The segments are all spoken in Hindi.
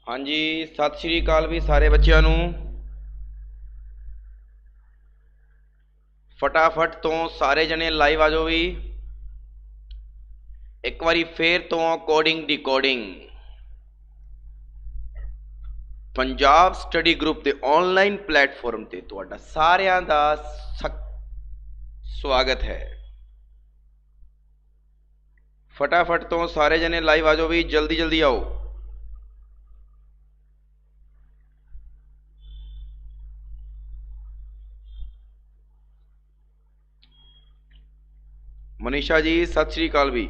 हाँ जी, सत श्री अकाल भी सारे बच्चों नू। फटाफट तो सारे जने लाइव आ जाओ भी। एक बारी फिर तो coding decoding Punjab study group के ऑनलाइन प्लेटफॉर्म ते तुहाडा सारियां दा स्वागत है। फटाफट तो सारे जने लाइव आ जाओ भी, जल्दी जल्दी आओ। मनीषा जी सत श्री अकाल भी।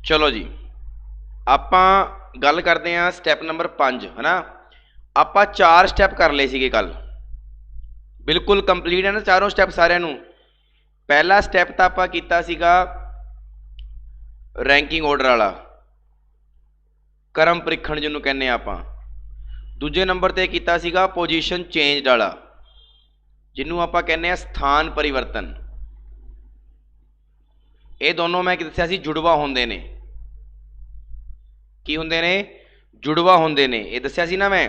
चलो जी, आपां गल करते हैं स्टैप नंबर 5 है ना। आपां 4 स्टैप कर ले सीगे कल, बिल्कुल कंप्लीट है ना चारों स्टैप सारिਆਂ ਨੂੰ। पहला स्टैप तो आपां कीता सीगा रैंकिंग ऑर्डर वाला, करम परीक्षण जिन्होंने कहने आपां। दूजे नंबर ते कीता सीगा पोजीशन चेंज वाला, जिन्हों आपां कहने स्थान परिवर्तन। ये दोनों मैं दस्सिया सी जुड़वा होंदे ने। की होंदे ने? जुड़वा होंदे ने, ये दस्सिया सी ना मैं।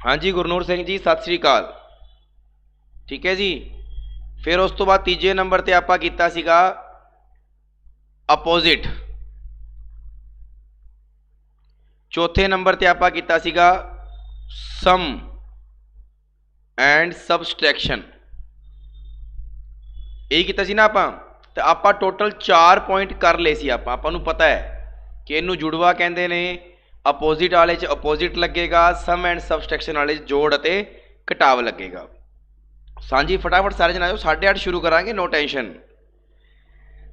हाँ जी गुरनूर सिंह जी सत श्री अकाल, ठीक है जी। फिर उस तो बाद तीजे नंबर ते आपां कीता सीगा अपोजिट। चौथे नंबर ते आपां कीता सीगा सम एंड सबसट्रैक्शन। यही कीता सी ना आपां। ते आपां टोटल 4 पॉइंट कर ले सी आपां। आपां नूं पता है कि इनू जुड़वा कहते हैं, अपोजिट वाले च अपोजिट लगेगा, सम एंड सबसट्रैक्शन वाले जोड़ अते घटाव लगेगा। सांझी फटाफट सारे जन आजो, 8:30 शुरू करांगे, नो टेंशन।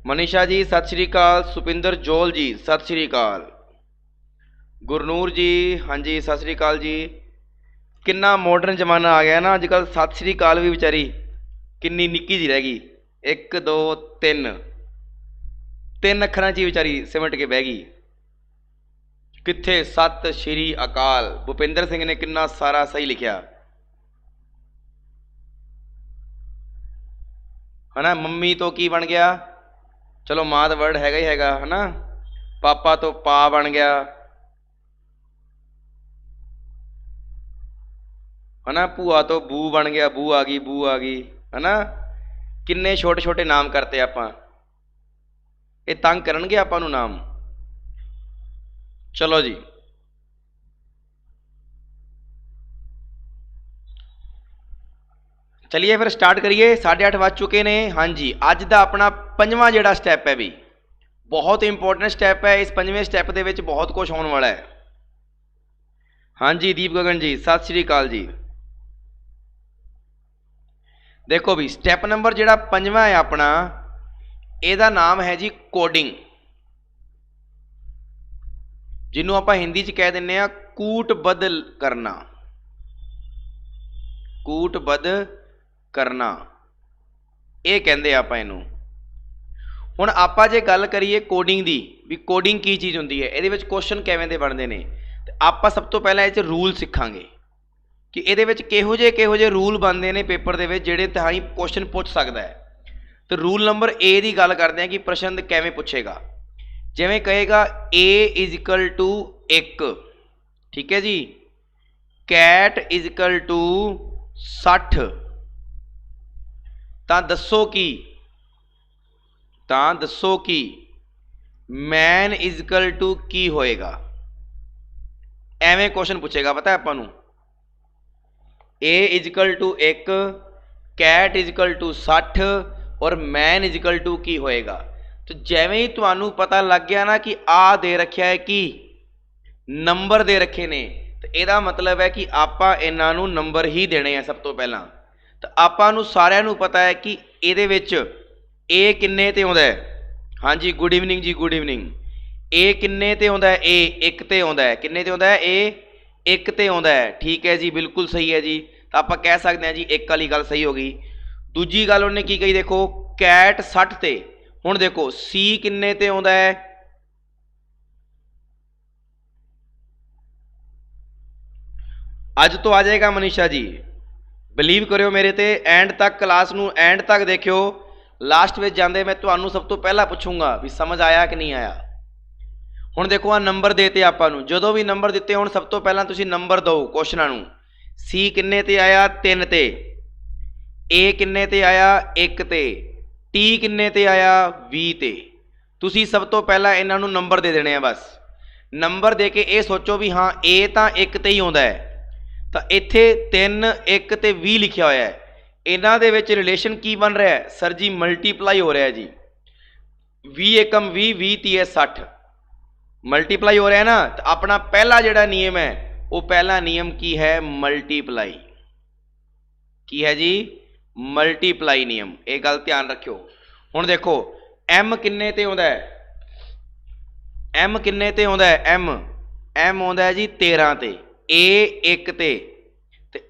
मनीषा जी सत श्री अकाल, सुपिंदर जोल जी सत श्री अकाल, गुरनूर जी हाँ जी सत श्री अकाल जी। किन्ना मॉडर्न जमाना आ गया ना अजकल। सत श्री अकाल भी बेचारी किन्नी निक्की जी रह गई, 1 2 3 अखरां च बेचारी सिमट के बह गई। कित्थे सत श्री अकाल। भूपिंदर सिंह ने किन्ना सारा सही लिखिया है ना। मम्मी तो की बन गया, चलो मां दा वर्ड हैगा ही हैगा है ना। पापा तो पा बन गया है ना। भूआ तो बू बन गया, बू आ गई, बू आ गई है ना। किन्ने छोटे छोटे नाम करते आपां, ये तंग करनगे आपां नूं नाम। चलो जी, चलिए फिर स्टार्ट करिए। 8:30 बज चुके ने। हाँ जी, अज का अपना 5वां जिहड़ा स्टैप है भी बहुत इंपोर्टेंट स्टैप है। इस 5वें स्टैप के विच बहुत कुछ होने वाला है। हाँ जी दीप गगन जी सत श्री अकाल जी। देखो भी स्टैप नंबर जिहड़ा 5वां है अपना, ਇਹਦਾ नाम है जी कोडिंग, जिन्हों आप हिंदी च कह दिंने आ कूटबद्ध करना। कूटबद्ध करना ये कहते आप इनू। हुण आपां जे गल करिए कोडिंग की भी, कोडिंग की चीज़ होंदी है, ये क्वेश्चन किवें दे बनते हैं, तो आपां सब तो पहला ये रूल सीखांगे कि ये किहो जे रूल बनते हैं पेपर के जिहड़े ताईं क्वेश्चन पूछ सकता है। तो रूल नंबर ए की गल करते हैं कि प्रश्न किवें पूछेगा। जिवें कहेगा ए इज इक्वल टू 1, ठीक है जी, कैट इज इक्वल टू 60, तो दसो कि मैन इज इक्वल टू की होएगा। एवें क्वेश्चन पूछेगा, पता है आपां नूं। A is equal to 1, cat is equal to 60 और मैन इज इक्वल टू की होएगा। तो जिवें ही तुहानूं पता लग गया ना कि आ दे रखा है कि नंबर दे रखे ने, तो यदा मतलब है कि आपां इन्हां नूं नंबर ही देने हैं सब तो पहला। तो आपां नूं सारिआं नूं पता है कि इहदे विच ए किन्ने ते आउंदा है। हाँ जी गुड इवनिंग जी, गुड इवनिंग। ए किन्ने ते आउंदा है? ए 1 ते आउंदा है। किन्ने ते आउंदा है? ए 1 ते आउंदा है, ठीक है जी, बिल्कुल सही है जी। तो आप कह सकते हैं जी 1 वाली गल सही हो गई। दूजी गल उन्हें की कही, देखो कैट 60 ते। हुण देखो सी किन्ने ते आउंदा है? अज तो आ जाएगा मनीषा जी, बिलीव करो मेरे ते। एंड तक क्लास नू एंड तक देखियो, लास्ट में जाते मैं तुहानू सब तो पहला पूछूंगा भी समझ आया कि नहीं आया। हुण देखो आ नंबर देते आपां नू, जदों भी नंबर दिते हुण सब तो पहला तुसीं नंबर दो क्वेश्चनां नू। सी किन्ने ते आया 3 ते, ए किन्ने ते आया 1 ते, टी किन्ने ते आया 20 ते। तुसीं सब तो पहला इन्हां नू नंबर दे देने आ बस। नंबर दे के ये सोचो भी हाँ ए तो 1 ते ही आउंदा है, तो इत्थे 3 1 ते 20 लिखिया होया है। इन्हां दे विच रिलेशन की बन रहा है सर जी, मल्टीप्लाई हो रहा है जी। 20 एकम 20, 20 तीए 60, मल्टीप्लाई हो रहा है ना। तो अपना पहला जिहड़ा नियम है वो पहला नियम की है मल्टीप्लाई, की है जी मल्टीप्लाई नियम। ये गल ध्यान रखियो। हुण देखो एम किन्ने ते आउंदा है, एम किन्ने ते आउंदा है, एम आउंदा है जी 13 ते, ए 1 ते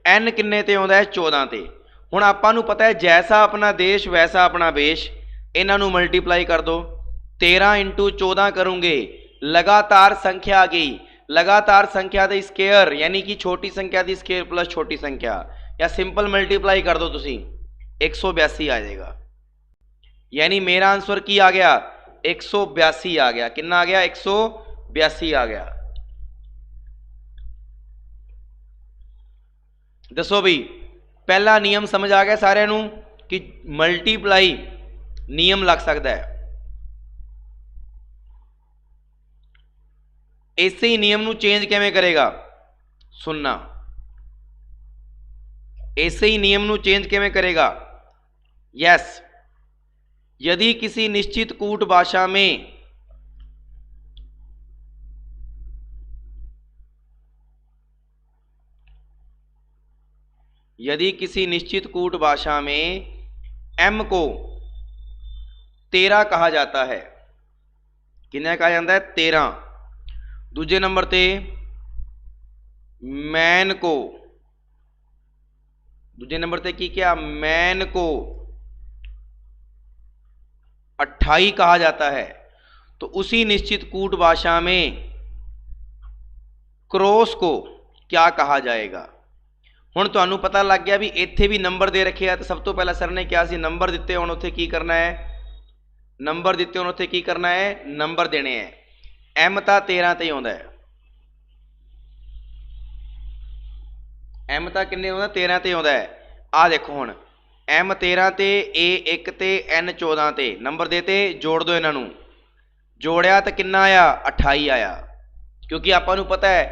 एन किन्ने ते आउंदा है 14 ते। हुण आपां नूं पता है जैसा अपना देश वैसा अपना वेश, इन्हां नूं मल्टीप्लाई कर दो। 13 इंटू 14 करोगे लगातार संख्या आ गई, लगातार संख्या द स्केयर यानी कि छोटी संख्या दी स्केयर प्लस छोटी संख्या, या सिंपल मल्टीप्लाई कर दो तुसीं 182 आ जाएगा। यानी मेरा आंसर की आ गया 182 आ गया। कितना आ गया 182 आ गया। दसो भी पहला नियम समझ आ गया सारे नूं कि मल्टीप्लाई नियम लग सकता है। इस ही नियम नूं चेंज किवें करेगा सुनना, इस ही नियम नूं चेंज किवें करेगा। यस, यदि किसी निश्चित कूट भाषा में यदि किसी निश्चित कूट भाषा में एम को 13 कहा जाता है, कितना कहा जाता है 13। दूजे नंबर ते मैन को, दूजे नंबर ते की क्या मैन को 28 कहा जाता है, तो उसी निश्चित कूट भाषा में क्रॉस को क्या कहा जाएगा। हुण तुहानू पता लग गया भी इत्थे भी नंबर दे रखे हैं, तो सब तो पहला सर ने क्या सी नंबर दिते, हुण उत्थे की करना है नंबर दिते, हुण उत्थे की करना है नंबर देने हैं। एम तो 13 ते आउंदा है, एम तो किन्ने आउंदा 13 ते आउंदा है। आ देखो हुण एम 13 ते, ए 1 ते, एन 14 ते, नंबर देते जोड़ दो इन्हां नूं। जोड़िया तो कितना आया 28 आया, क्योंकि आपां नूं पता है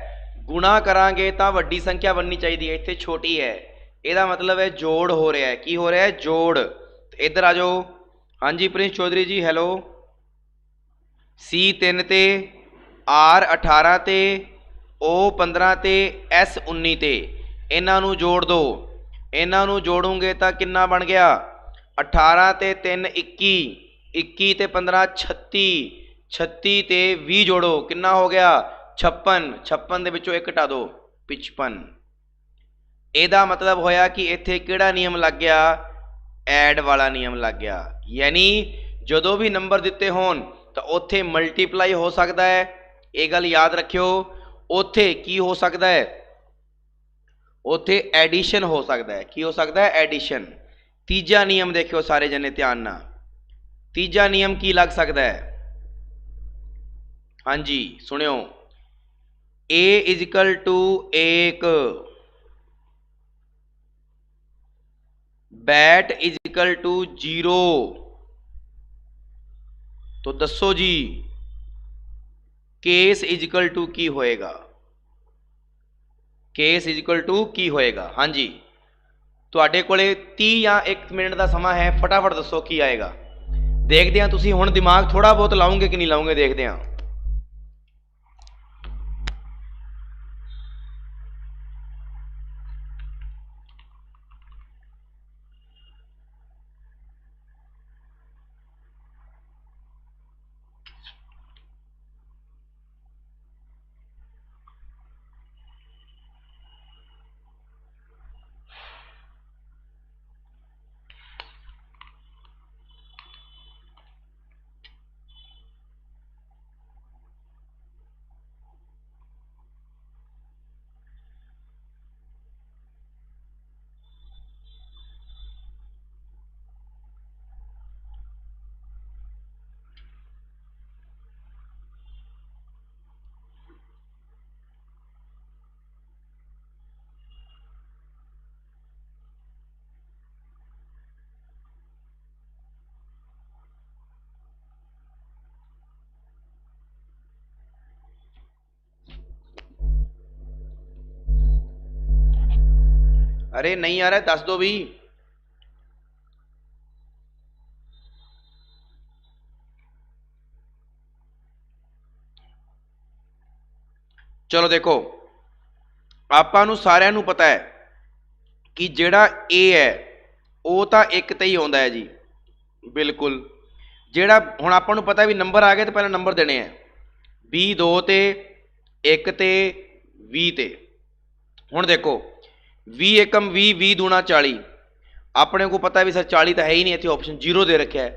गुणा करांगे तो वड्डी संख्या बननी चाहिए, इत्थे छोटी है, ਇਹਦਾ मतलब है जोड़ हो रहा है। की हो रहा है जोड़। इधर आ जाओ। हाँ जी प्रिंस चौधरी जी हेलो। सी 3 ते, आर 18 ते, ओ 15 ते, एस 19 ते, इन्हां नूं जोड़ दो। इन्हां नूं जोड़ोगे तो कितना बन गया 18 ते 3 21, 21 ते 15 36, 36 ते 20 जोड़ो कितना हो गया 56, 56 दे विचों 1 हटा दो 55। ਇਹਦਾ मतलब होया कि इत्थे किहड़ा नियम लग गया ऐड वाला नियम लग गया। यानी जदों भी नंबर दिते होन तो उत्थे मल्टीप्लाई हो सकता है, ये गल याद रखियो। उत्थे की हो सकता है, उत्थे एडिशन हो सकता है। की हो सकता है एडिशन। तीजा नियम देखियो सारे जने ध्यान ना, तीजा नियम की लग सकता है। हाँ जी सुनियो, A is equal to 1, bat is equal to 0। तो दसो जी केस इजिकल टू की होएगा, केस इजिकल टू की होएगा। हाँ जी तुहाडे कोले 30 या 1 मिनट का समा है, फटाफट दसो की आएगा। देखते हैं तुसीं हुण दिमाग थोड़ा बहुत लाओगे कि नहीं लाओगे, देखते हैं। अरे नहीं आ रहा है, दस दो भी। चलो देखो, ਆਪਾਂ ਨੂੰ ਸਾਰਿਆਂ ਨੂੰ ਪਤਾ ਹੈ कि ਜਿਹੜਾ A है ਉਹ ਤਾਂ ਇੱਕ ਤੇ ਹੀ ਆਉਂਦਾ ਹੈ ਜੀ, ਬਿਲਕੁਲ। ਜਿਹੜਾ ਹੁਣ ਆਪਾਂ ਨੂੰ ਪਤਾ ਵੀ ਨੰਬਰ ਆ ਗਏ ਤਾਂ ਪਹਿਲਾਂ ਨੰਬਰ ਦੇਣੇ ਆ, 20 2 ਤੇ 1 ਤੇ 20 ਤੇ। ਹੁਣ ਦੇਖੋ 20 एकम 20, 20 दूना 40, ਆਪਣੇ को पता भी सर 40 ਤਾਂ ਹੈ ਹੀ ਨਹੀਂ, ਇੱਥੇ ਆਪਸ਼ਨ 0 ਦੇ ਰੱਖਿਆ ਹੈ।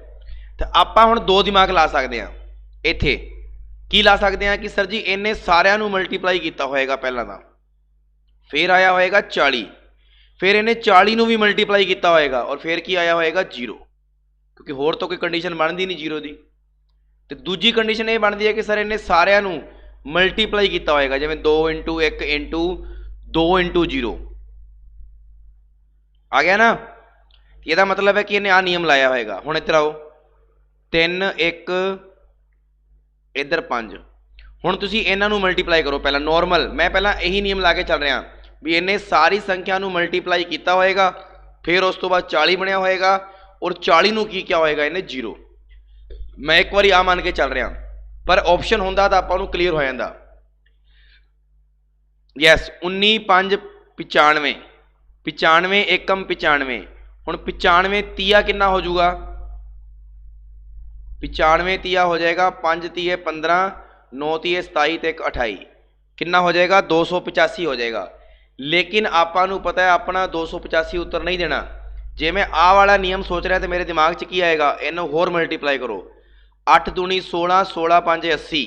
ਤਾਂ ਆਪਾਂ ਹੁਣ ਦੋ ਦਿਮਾਗ ਲਾ ਸਕਦੇ ਹਾਂ ਇੱਥੇ। ਕੀ ਲਾ ਸਕਦੇ ਹਾਂ ਕਿ ਸਰ ਜੀ ਇਹਨੇ ਸਾਰਿਆਂ ਨੂੰ ਮਲਟੀਪਲਾਈ ਕੀਤਾ ਹੋਏਗਾ ਪਹਿਲਾਂ ਤਾਂ, ਫਿਰ ਆਇਆ ਹੋਏਗਾ 40, ਫਿਰ ਇਹਨੇ 40 ਨੂੰ ਵੀ ਮਲਟੀਪਲਾਈ ਕੀਤਾ ਹੋਏਗਾ ਔਰ ਫਿਰ ਕੀ ਆਇਆ ਹੋਏਗਾ 0, ਕਿਉਂਕਿ ਹੋਰ ਤਾਂ ਕੋਈ ਕੰਡੀਸ਼ਨ ਬਣਦੀ ਨਹੀਂ 0 ਦੀ। ਤੇ ਦੂਜੀ ਕੰਡੀਸ਼ਨ ਇਹ ਬਣਦੀ ਹੈ ਕਿ ਸਰ ਇਹਨੇ ਸਾਰਿਆਂ ਨੂੰ ਮਲਟੀਪਲਾਈ ਕੀਤਾ ਹੋਏਗਾ, ਜਿਵੇਂ 2 × 1 × 2 × 0 ਆ ਗਿਆ ਨਾ। ਇਹਦਾ ਮਤਲਬ ਹੈ ਕਿ ਇਹਨੇ ਆ ਨਿਯਮ ਲਾਇਆ ਹੋਏਗਾ। ਹੁਣ ਇੱਧਰ ਆਓ, 3 1 ਇੱਧਰ 5। ਹੁਣ ਤੁਸੀਂ ਇਹਨਾਂ ਨੂੰ ਮਲਟੀਪਲਾਈ ਕਰੋ ਪਹਿਲਾਂ ਨੋਰਮਲ। ਮੈਂ ਪਹਿਲਾਂ ਇਹੀ ਨਿਯਮ ਲਾ ਕੇ ਚੱਲ ਰਿਹਾ ਵੀ ਇਹਨੇ ਸਾਰੀ ਸੰਖਿਆ ਨੂੰ ਮਲਟੀਪਲਾਈ ਕੀਤਾ ਹੋਏਗਾ, ਫਿਰ ਉਸ ਤੋਂ ਬਾਅਦ 40 ਬਣਿਆ ਹੋਏਗਾ ਔਰ 40 ਨੂੰ ਕੀ ਕਿਹਾ ਹੋਏਗਾ ਇਹਨੇ 0। ਮੈਂ ਇੱਕ ਵਾਰੀ ਆ ਮੰਨ ਕੇ ਚੱਲ ਰਿਹਾ, ਪਰ ਆਪਸ਼ਨ ਹੁੰਦਾ ਤਾਂ ਆਪਾਂ ਨੂੰ ਕਲੀਅਰ ਹੋ ਜਾਂਦਾ। ਯੈਸ 19 5 95, 95 एकम 95। ਹੁਣ 95 ਤੀਆ ਕਿੰਨਾ ਹੋ ਜਾਊਗਾ? 95 ਤੀਆ ਹੋ ਜਾਏਗਾ 5 ਤੀਏ 15, 9 ਤੀਏ 27 ਤੇ 1 28, ਕਿੰਨਾ ਹੋ ਜਾਏਗਾ? 285 ਹੋ ਜਾਏਗਾ। ਲੇਕਿਨ ਆਪਾਂ ਨੂੰ ਪਤਾ ਹੈ ਆਪਣਾ 285 ਉੱਤਰ ਨਹੀਂ ਦੇਣਾ। ਜੇ ਮੈਂ ਆਹ ਵਾਲਾ ਨਿਯਮ ਸੋਚ ਰਿਹਾ ਤਾਂ ਮੇਰੇ ਦਿਮਾਗ 'ਚ ਕੀ ਆਏਗਾ? ਇਹਨੂੰ ਹੋਰ ਮਲਟੀਪਲਾਈ ਕਰੋ, 8 दूनी 16, 16 5 80,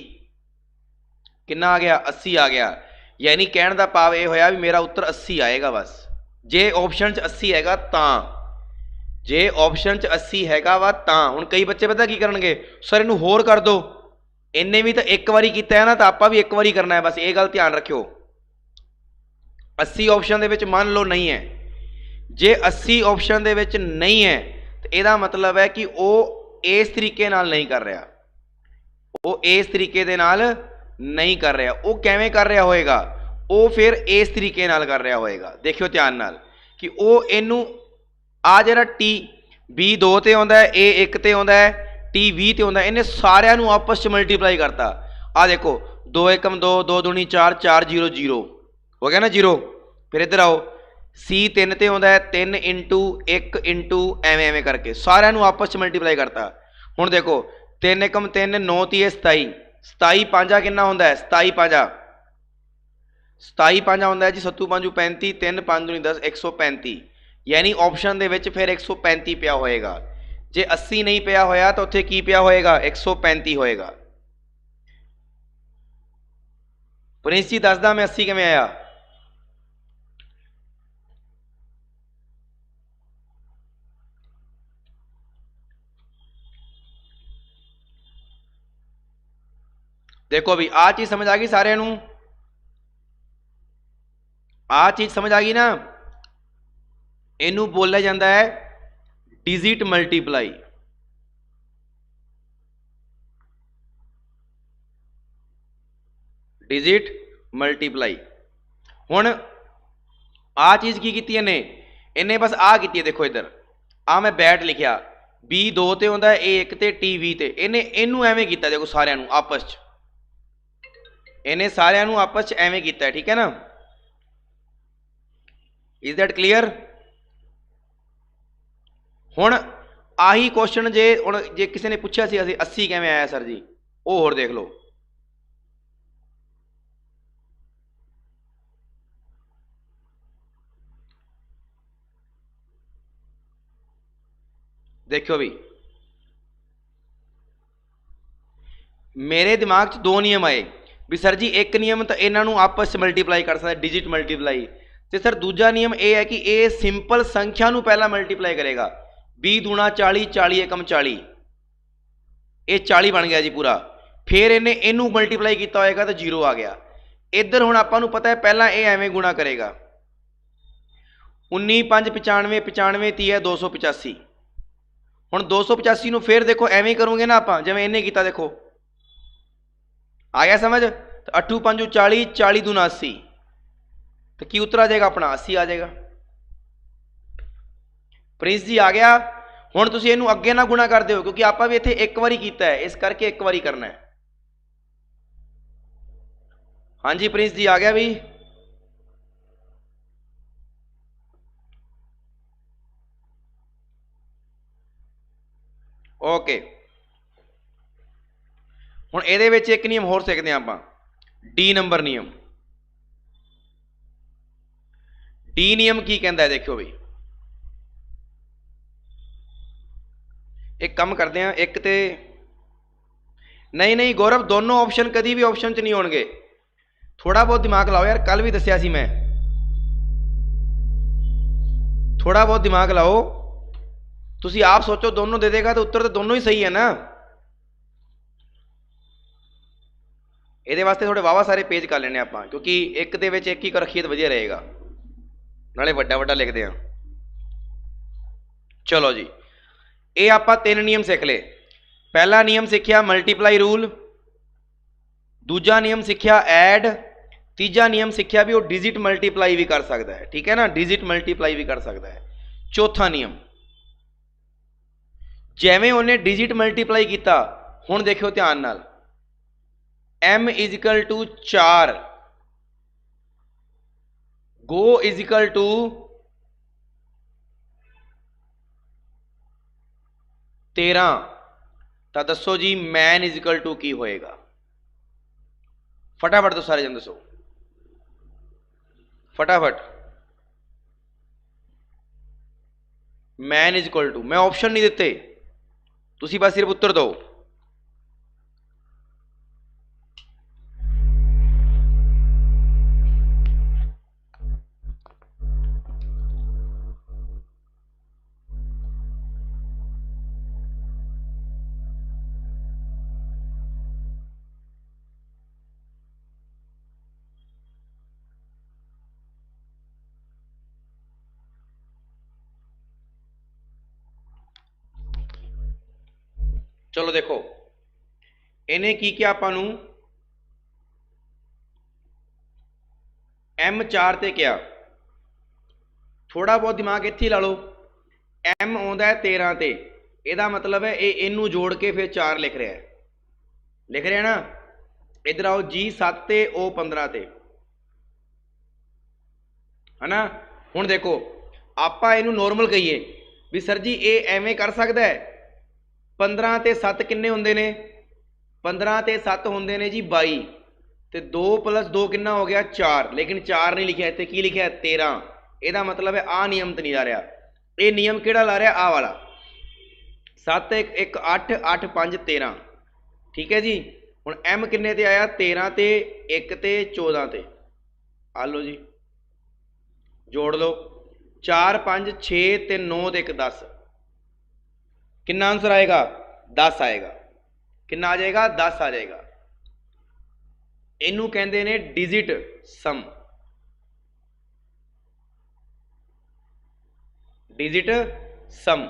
ਕਿੰਨਾ ਆ ਗਿਆ? 80 ਆ ਗਿਆ। ਯਾਨੀ ਕਹਿਣ ਦਾ ਭਾਵ ਇਹ ਹੋਇਆ ਵੀ ਮੇਰਾ ਉੱਤਰ 80 ਆਏਗਾ ਬਸ, ਜੇ ਆਪਸ਼ਨ 'ਚ 80 ਹੈਗਾ ਤਾਂ। ਜੇ ਆਪਸ਼ਨ 'ਚ 80 ਹੈਗਾ ਵਾ ਤਾਂ। ਹੁਣ ਕਈ ਬੱਚੇ ਪਤਾ ਕੀ ਕਰਨਗੇ, ਸਰ ਇਹਨੂੰ ਹੋਰ ਕਰ ਦਿਓ, ਇਹਨੇ ਵੀ ਤਾਂ ਇੱਕ ਵਾਰੀ ਕੀਤਾ ਹੈ ਨਾ, ਤਾਂ ਆਪਾਂ ਵੀ ਇੱਕ ਵਾਰੀ ਕਰਨਾ ਹੈ, ਬਸ ਇਹ ਗੱਲ ਧਿਆਨ ਰੱਖਿਓ। 80 ਆਪਸ਼ਨ ਦੇ ਵਿੱਚ ਮੰਨ ਲਓ ਨਹੀਂ ਹੈ, ਜੇ 80 ਆਪਸ਼ਨ ਦੇ ਵਿੱਚ ਨਹੀਂ ਹੈ ਤਾਂ ਇਹਦਾ ਮਤਲਬ ਹੈ ਕਿ ਉਹ ਇਸ ਤਰੀਕੇ ਨਾਲ ਨਹੀਂ ਕਰ ਰਿਹਾ, ਉਹ ਇਸ ਤਰੀਕੇ ਦੇ ਨਾਲ ਨਹੀਂ ਕਰ ਰਿਹਾ। ਉਹ ਕਿਵੇਂ ਕਰ ਰਿਹਾ ਹੋਏਗਾ? ਉਹ ਫਿਰ ਇਸ ਤਰੀਕੇ ਨਾਲ ਕਰ ਰਿਹਾ ਹੋਏਗਾ। ਦੇਖਿਓ ਧਿਆਨ ਨਾਲ ਕਿ ਉਹ ਇਹਨੂੰ ਆ ਜਿਹੜਾ ਟੀ B 2 ਤੇ ਆਉਂਦਾ ਹੈ, A 1 ਤੇ ਆਉਂਦਾ ਹੈ, T 20 ਤੇ ਆਉਂਦਾ, ਇਹਨੇ ਸਾਰਿਆਂ ਨੂੰ ਆਪਸ 'ਚ ਮਲਟੀਪਲਾਈ ਕਰਤਾ। ਆ ਦੇਖੋ 2 एकम 2, 2 दूनी 4, 4 0 0 ਹੋ ਗਿਆ ਨਾ 0। ਫਿਰ ਇੱਧਰ ਆਓ, C 3 ਤੇ ਆਉਂਦਾ ਹੈ, 3 × 1 × ਐਵੇਂ ਐਵੇਂ ਕਰਕੇ ਸਾਰਿਆਂ ਨੂੰ ਆਪਸ 'ਚ ਮਲਟੀਪਲਾਈ ਕਰਤਾ। ਹੁਣ ਦੇਖੋ 3 एकम 3, 9 ਤੀਏ 27, 27 5 ਕਿੰਨਾ ਹੁੰਦਾ ਹੈ? 27 5, 27 5 ਹੁੰਦਾ ਹੈ ਜੀ 7 5 35, 3 5 दूनी 10, 135। ਯਾਨੀ ਆਪਸ਼ਨ ਦੇ ਵਿੱਚ ਫਿਰ 135 ਪਿਆ ਹੋਏਗਾ। ਜੇ 80 ਨਹੀਂ ਪਿਆ ਹੋਇਆ ਤਾਂ ਉੱਥੇ ਕੀ ਪਿਆ ਹੋਏਗਾ? 135 ਹੋਏਗਾ। ਪ੍ਰਿੰਸ ਜੀ ਦੱਸਦਾ ਮੈਂ 80 ਕਿਵੇਂ ਆਇਆ? देखो भी आ चीज समझ आ गई सारे नू? आ चीज समझ आ गई ना? इनू बोलिया जाता है डिजिट मल्टीप्लाई। Digit multiply. हुण आ चीज की कीती इन्हें? इन्हें बस आ की है, देखो इधर आ मैं बैट लिखिया, B 2 ते आउंदा है, A 1 ते, T 20 ते। इन्हें इनू एवें कीता, देखो सारियां नू आपस च, इन्हें सारियां नू आपस च एवें कीता है, ठीक है ना? Is that clear? हुण आही क्वेश्चन जे हुण जे किसी ने पूछा सी 80 किवें आया सर जी, वो होर देख लो। देखो भी मेरे दिमाग च दो नियम आए भी सर जी, एक नियम तो इन्हों आपस मल्टीप्लाई कर सकता, डिजिट मल्टीप्लाई, तो सर दूजा नियम यह है कि ये सिंपल संख्या नू पहला मल्टीप्लाई करेगा। 20 दूना 40, 40 एकम 40, ये 40 बन गया जी पूरा। फिर इन्हें इनू मल्टीप्लाई किया होएगा तो 0 आ गया। इधर हुण आपां नू पता है पहला ये एवें गुणा करेगा, 19 5 95, 95 30 285। हुण 285 नू फिर देखो एवें करोगे ना आपां जिवें इन्हें कीता, देखो आ गया समझ? तो 8 5 40, 40 दूना 80, तो की उत्तर आ जाएगा अपना? 80 आ जाएगा। प्रिंस जी आ गया। हुण तुसीं इहनूं अगे ना गुणा कर दिओ क्योंकि आपां भी इत्थे एक वारी कीता है, इस करके एक वारी करना है। हाँ जी प्रिंस जी आ गया भी। ओके हुण इहदे विच एक नियम होर सीखदे हां आपां, डी नंबर नियम। डी नियम की कहता है देखो भी, एक कम करते हैं एक ते नहीं नहीं गौरव दोनों ऑप्शन कभी भी ऑप्शन च नहीं होणगे, थोड़ा बहुत दिमाग लाओ यार, कल भी दस्सिया सी मैं, थोड़ा बहुत दिमाग लाओ। तुसी आप सोचो दोनों दे देगा तो उत्तर तो दोनों ही सही है ना। ये वास्ते थोड़े वावा सारे पेज कर लेने आप क्योंकि एक दे विच एक ही रखिए तो वधिया रहेगा, नाले वड्डा वड्डा लिखते हैं। चलो जी ये आप 3 नियम सीख ले। पहला नियम सीखिया मल्टीप्लाई रूल, दूजा नियम सीखिया ऐड, तीजा नियम सीखिया भी वो डिजिट मल्टीप्लाई भी कर सकता है, ठीक है ना, डिजिट मल्टीप्लाई भी कर सकता है। चौथा नियम जिवें उन्हें डिजिट मल्टीप्लाई किया, हुण देखियो ध्यान नाल, m इजिकल टू 4 गो इजिकल टू 13, तो दसो जी मैन इजिकल टू की होएगा। फटाफट तो सारे जन दसो फटाफट। मैन इजिकल टू, मैं ऑप्शन नहीं दिते, तुसी बस सिर्फ उत्तर दो। चलो देखो इन्हें की क्या आपां नूं M4 ते क्या, थोड़ा बहुत दिमाग इत्थे ला लो, M आउंदा है 13 ते, ਇਹਦਾ मतलब है ये इनू जोड़ के फिर 4 लिख रहा है, लिख रहे हैं ना। इधर आओ जी 7 ते ओ 15 ते, है ना। हुण देखो आपां इनू नॉर्मल कहिए भी सर जी ये एवें कर सकता है, 15 ते 7 किन्ने हुंदे ने, 15 ते 7 हुंदे ने जी 22, तो 2 + 2 कितना हो गया 4, लेकिन 4 नहीं लिखा इतने, की लिखा है 13। यदा मतलब है आ नियम तो नहीं ला रहा, ये नियम केड़ा ला रहा आ वाला, 7 1 1 8 8 5 13, ठीक है जी। हुण M किन्ने ते आया 13 ते 1 ते 14 ते, आ लो जी जोड़ लो, 4 5 6 ते 9 ते 1 10, कितना आंसर आएगा 10 आएगा, कितना आ जाएगा 10 आ जाएगा। इनू कहते ने डिजिट सम, डिजिट सम।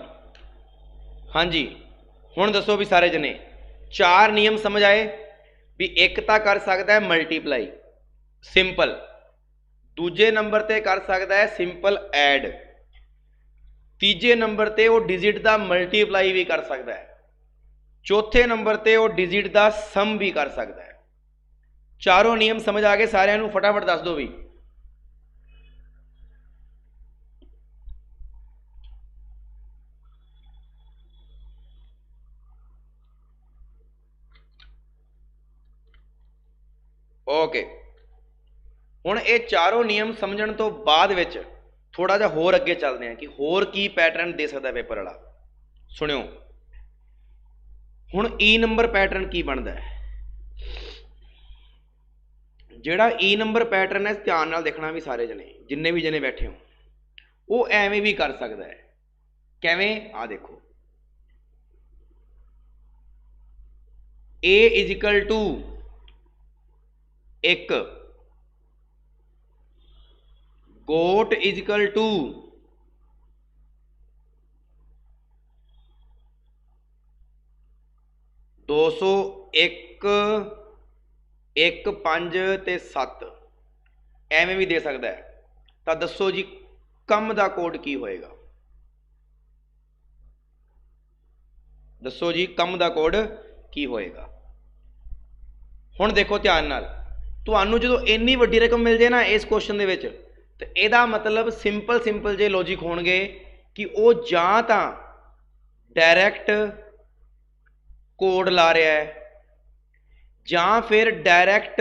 हाँ जी हुण दसो भी सारे जने 4 नियम समझ आए भी, एक तो कर सकता है मल्टीप्लाई सिंपल, दूजे नंबर ते कर सकता है सिंपल ऐड, तीजे नंबर ते वो डिजिट का मल्टीप्लाई भी कर सकता है, चौथे नंबर ते वो डिजिट का सम भी कर सकता है। चारों नियम समझ आ गए सारे नूं, फटाफट दस दो भी। ओके हुण ये चारों नियम समझण तो बाद विच थोड़ा जा होर अगे चलते हैं कि होर की पैटर्न दे सकता पेपर वाला। सुनियो हुण ई नंबर पैटर्न की बनता है, जिहड़ा ई नंबर पैटर्न है ध्यान नाल देखना भी सारे जने जिन्ने भी जने बैठे हो, वो एवें भी कर सकता है। किवें आ देखो, A इजिकल टू 1, गोट इजिकल टू 201 1 5 ते 7, एवें भी दे सकता है। तो दसो जी कम का कोड की होएगा, दसो जी कम का कोड की होएगा। हुण देखो ध्यान नाल, तुहानू जो इन्नी वड्डी रकम मिल जाए ना इस क्वेश्चन दे विच, तो यदा मतलब सिंपल जे लॉजिक होणगे कि वो जां तां डायरैक्ट कोड ला रहा है जां फिर डायरैक्ट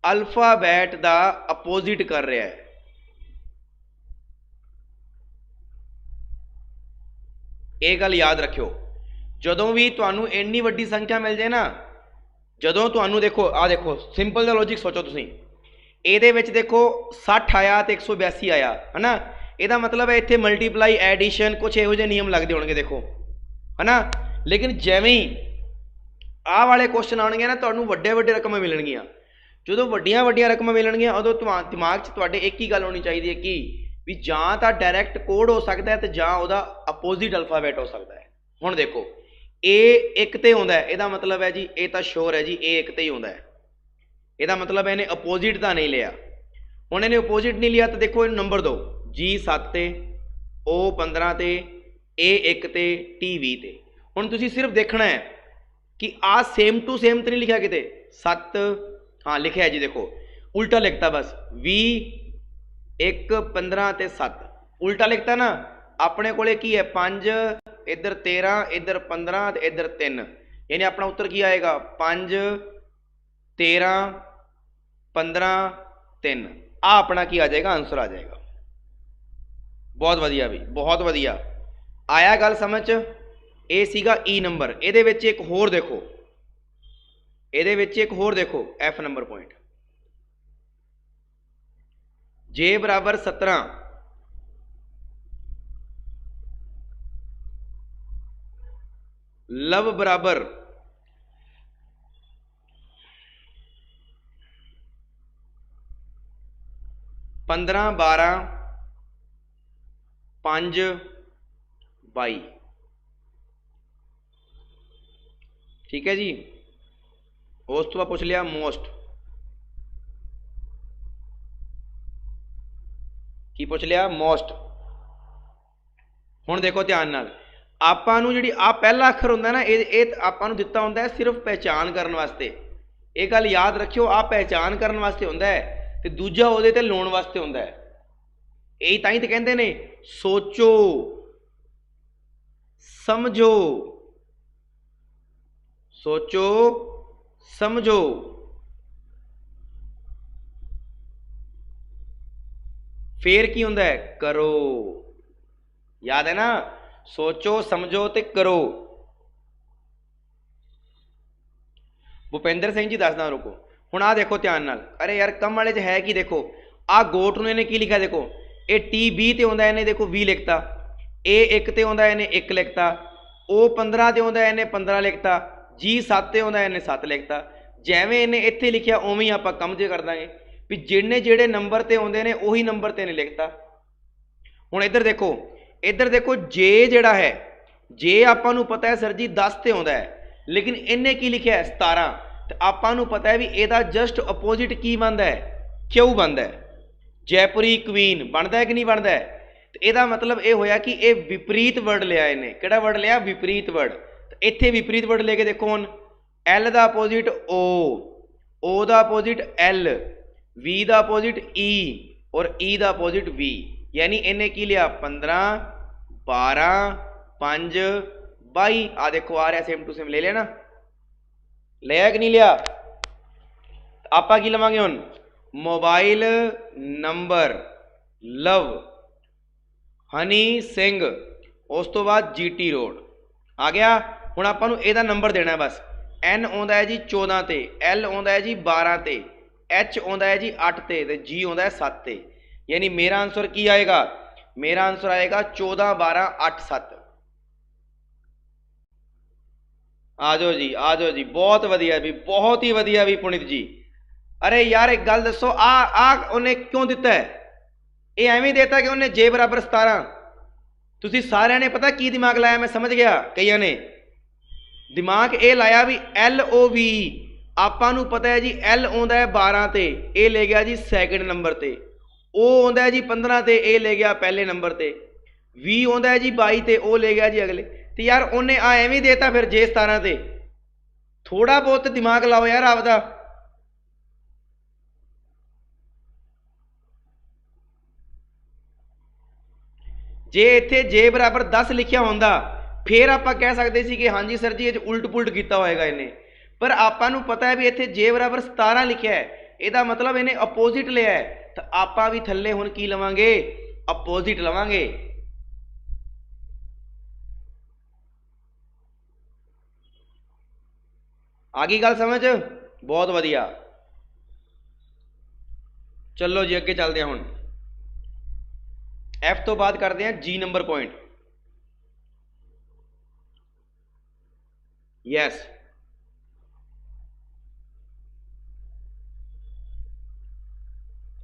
अल्फाबैट का अपोजिट कर रहा है। ये गल याद रखियो, जदों भी तुहानू इन्नी वड्डी संख्या मिल जाए ना, जदों तुहानू देखो आ देखो सिंपल दा लॉजिक सोचो तुसीं, ਇਹਦੇ ਵਿੱਚ देखो 60 आया तो 182 आया है ना, ਇਹਦਾ मतलब है इत्थे मल्टीप्लाई एडिशन कुछ ਇਹੋ ਜਿਹੇ नियम लगते होंगे देखो है ना। लेकिन जिवें ही आह वाले क्वेश्चन आउणगे ना तुहानू वड्डे वड्डे रकमां मिलणगीਆਂ, ਜਦੋਂ ਵੱਡੀਆਂ ਵੱਡੀਆਂ ਰਕਮਾਂ मिलणगीਆਂ उदों दिमाग 'ਚ ਤੁਹਾਡੇ एक ही गल होनी चाहिए कि भी जां तां डायरैक्ट कोड हो सकता है तो जां उहदा अपोजिट अल्फाबैट हो सकता है। हुण देखो ए एक ते आउंदा है, ਇਹਦਾ मतलब है जी ये तो श्योर है जी ए एक ते ही आउंदा है, ਇਹਦਾ मतलब है इन्हें अपोजिट तो नहीं लिया। हुण इन्हें अपोजिट नहीं लिया तो देखो इन नंबर दो जी 7 ते ओ 15 ते ए 1 ते टी 20 ते। हुण तुसीं सिर्फ देखना है कि आ सेम टू सेम तो नहीं लिखा किते 7, हाँ लिखा है जी देखो उल्टा लिखता बस 20 1 15 ते 7 उल्टा लिखता ना। अपने कोले की है 5 इधर 13 इधर 15 ते इधर 3, यानी अपना उत्तर की आएगा 5 13 15 3। आ अपना की आ जाएगा आंसर आ जाएगा। बहुत वधिया भी बहुत वधिया आया गल समझ। ये सीगा ई नंबर, ये विच एक होर देखो, ये विच एक होर देखो एफ नंबर पॉइंट जे बराबर 17 लव बराबर 15 12 5 22। ठीक है जी। उस तो बाद पूछ लिया मोस्ट, की पूछ लिया मोस्ट। हुण देखो ध्यान नाल आपां नूं जिहड़ी आ पहला अखर हुंदा ना ये आपां नूं दित्ता हुंदा है सिर्फ पहचान करने वास्ते। ये गल याद रखियो, आ पहचान करने वास्ते हुंदा है ते दूजा उहदे ते लाउण वास्ते हुंदा है। यही तां ही ते कहंदे ने सोचो समझो, सोचो समझो। फिर की हुंदा है करो, याद है ना, सोचो समझो ते करो। भूपेंद्र सिंह जी दसदा रुको। हुण आ देखो ध्यान नाल, अरे यार कम वाले च है कि देखो आ गोट नूं इन्हें की लिखा देखो ये टी 20 ते आउंदा इन्हें देखो 20 लिखता, ए 1 ते आउंदा इन्हें 1 लिखता, ओ 15 ते आउंदा इन्हें 15 लिखता, जी 7 ते आउंदा इन्हें 7 लिखता। जिवें इन्हें इत्थे लिखिया उवें ही आपां कम जे कर दांगे भी जिन्ने जिहड़े नंबर ते आउंदे ने उही नंबर ते इन्हें लिखता। हुण इधर देखो जे जिहड़ा है जे आपां नूं पता है सर जी 10 ते आउंदा है, लेकिन इन्हें की लिखिया है 17। तो आपां नूं पता है भी इहदा जस्ट अपोजिट की बनता है क्यों बनता है, जयपुरी क्वीन बनता है कि नहीं बनता है। तो यदा मतलब ये होया कि ये विपरीत वर्ड लिया, इन्हें किहड़ा वर्ड लिया विपरीत वर्ड। तो इत्थे विपरीत वर्ड लेके देखो हुण एल का अपोजिट ओ का अपोजिट एल, वी का अपोजिट ई और ई का अपोजिट वी, यानी इन्हें की लिया 15 12 5 22। आ देखो आ रहा सेम टू सेम ले लिया ना, लिया कि नहीं लिया। आपां की लवांगे हुण mobile number love Honey Singh, उस तो बाद जीटी रोड आ गया। हुण आपां नूं इहदा नंबर देना है बस। एन आउंदा है जी 14 ते, एल आउंदा है जी 12 ते, एच आउंदा है जी 8 ते, जी आउंदा है 7 ते। यानी मेरा आंसर की आएगा, मेरा आंसर आएगा 14 12 8 7। आ जाओ जी आ जाओ जी, बहुत वधिया भी बहुत ही वधिया भी पुनित जी। अरे यार एक गल दसो आ उन्हें क्यों दिता है, ये एवं देता कि उन्हें जे बराबर 17। तुसी सारिਆਂ ने पता की दिमाग लाया, मैं समझ गया कईयां ने दिमाग ये लाया भी एल ओ वी, आपां नूं पता है जी एल आउंदा है 12 ते, ये ले गया जी सैकेंड नंबर ते, ओ आउंदा है जी 15 ते, ये ले गया पहले नंबर ते, वी आउंदा है जी 22 ते, ओ ले गया जी अगले। तो यार उन्हें आ एवं देता फिर जे 17 ते थोड़ा बहुत दिमाग लाओ यार आपदा। जे इत्थे जे बराबर 10 लिखिया होंदा फिर आप कह सकते सी कि हाँ जी सर जी ये उल्ट पुलट किया होएगा इन्हें, पर आपां नूं पता है भी इत्थे जे बराबर 17 लिखिया है, ਇਹਦਾ मतलब इन्हें अपोजिट लिया है, तो आपां भी थल्ले हुण की लवांगे अपोजिट लवांगे। आ गई गल समझ? बहुत वधिया। चलो जी अगे चलते हैं हुण एफ तो बाद करते हैं जी नंबर पॉइंट। यस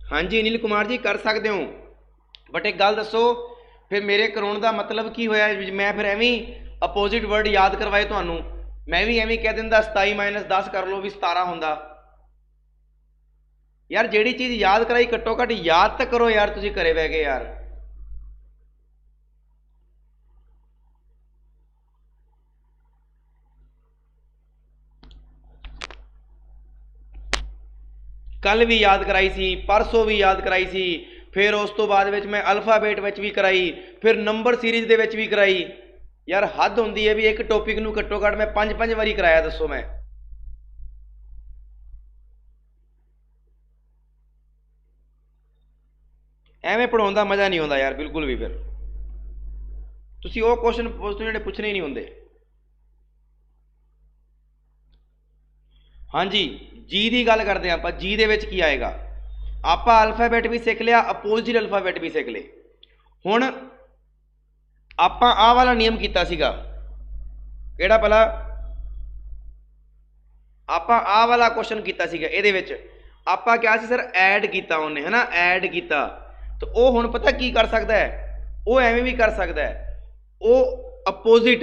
हाँ जी अनिल कुमार जी कर सकते हो, बट एक गल दसो फिर मेरे कराने का मतलब की होया, मैं फिर एवं अपोजिट वर्ड याद करवाए थानू, मैं भी एवं कह दिंदा 27 माइनस 10 कर लो भी 17 होंदा। यार जेड़ी चीज़ याद कराई घट्टो घट याद तो करो यार, तुसीं घरे बह के यार। कल भी याद कराई सी, परसों भी याद कराई सी, फिर उस तो बाद विच मैं अल्फाबेट विच भी कराई, फिर नंबर सीरीज दे विच भी कराई। यार हद होंदी है भी एक टॉपिक नूं घट्टो घट मैं 5-5 वारी कराया, दसो मैं एवें पढ़ाउण दा मज़ा नहीं आउंदा यार बिल्कुल भी। फिर तुसीं वो क्वेश्चन जिहड़े पुछने ही नहीं होंदे। हाँ जी जी की गल करते हैं आप, जी दे विच की आएगा, आप अल्फाबैट भी सीख लिया अपोजिट अल्फाबैट भी सीख ले। हुण आप आ वाला नियम किया सीगा किहड़ा भला, आप आ वाला क्वेश्चन किया सीगा, इहदे विच आपां क्या सी सर ऐड किया उन्हें है ना, ऐड किया, तो वो हुण पता की कर सकता है, वो एवें भी कर सकता है, वो अपोजिट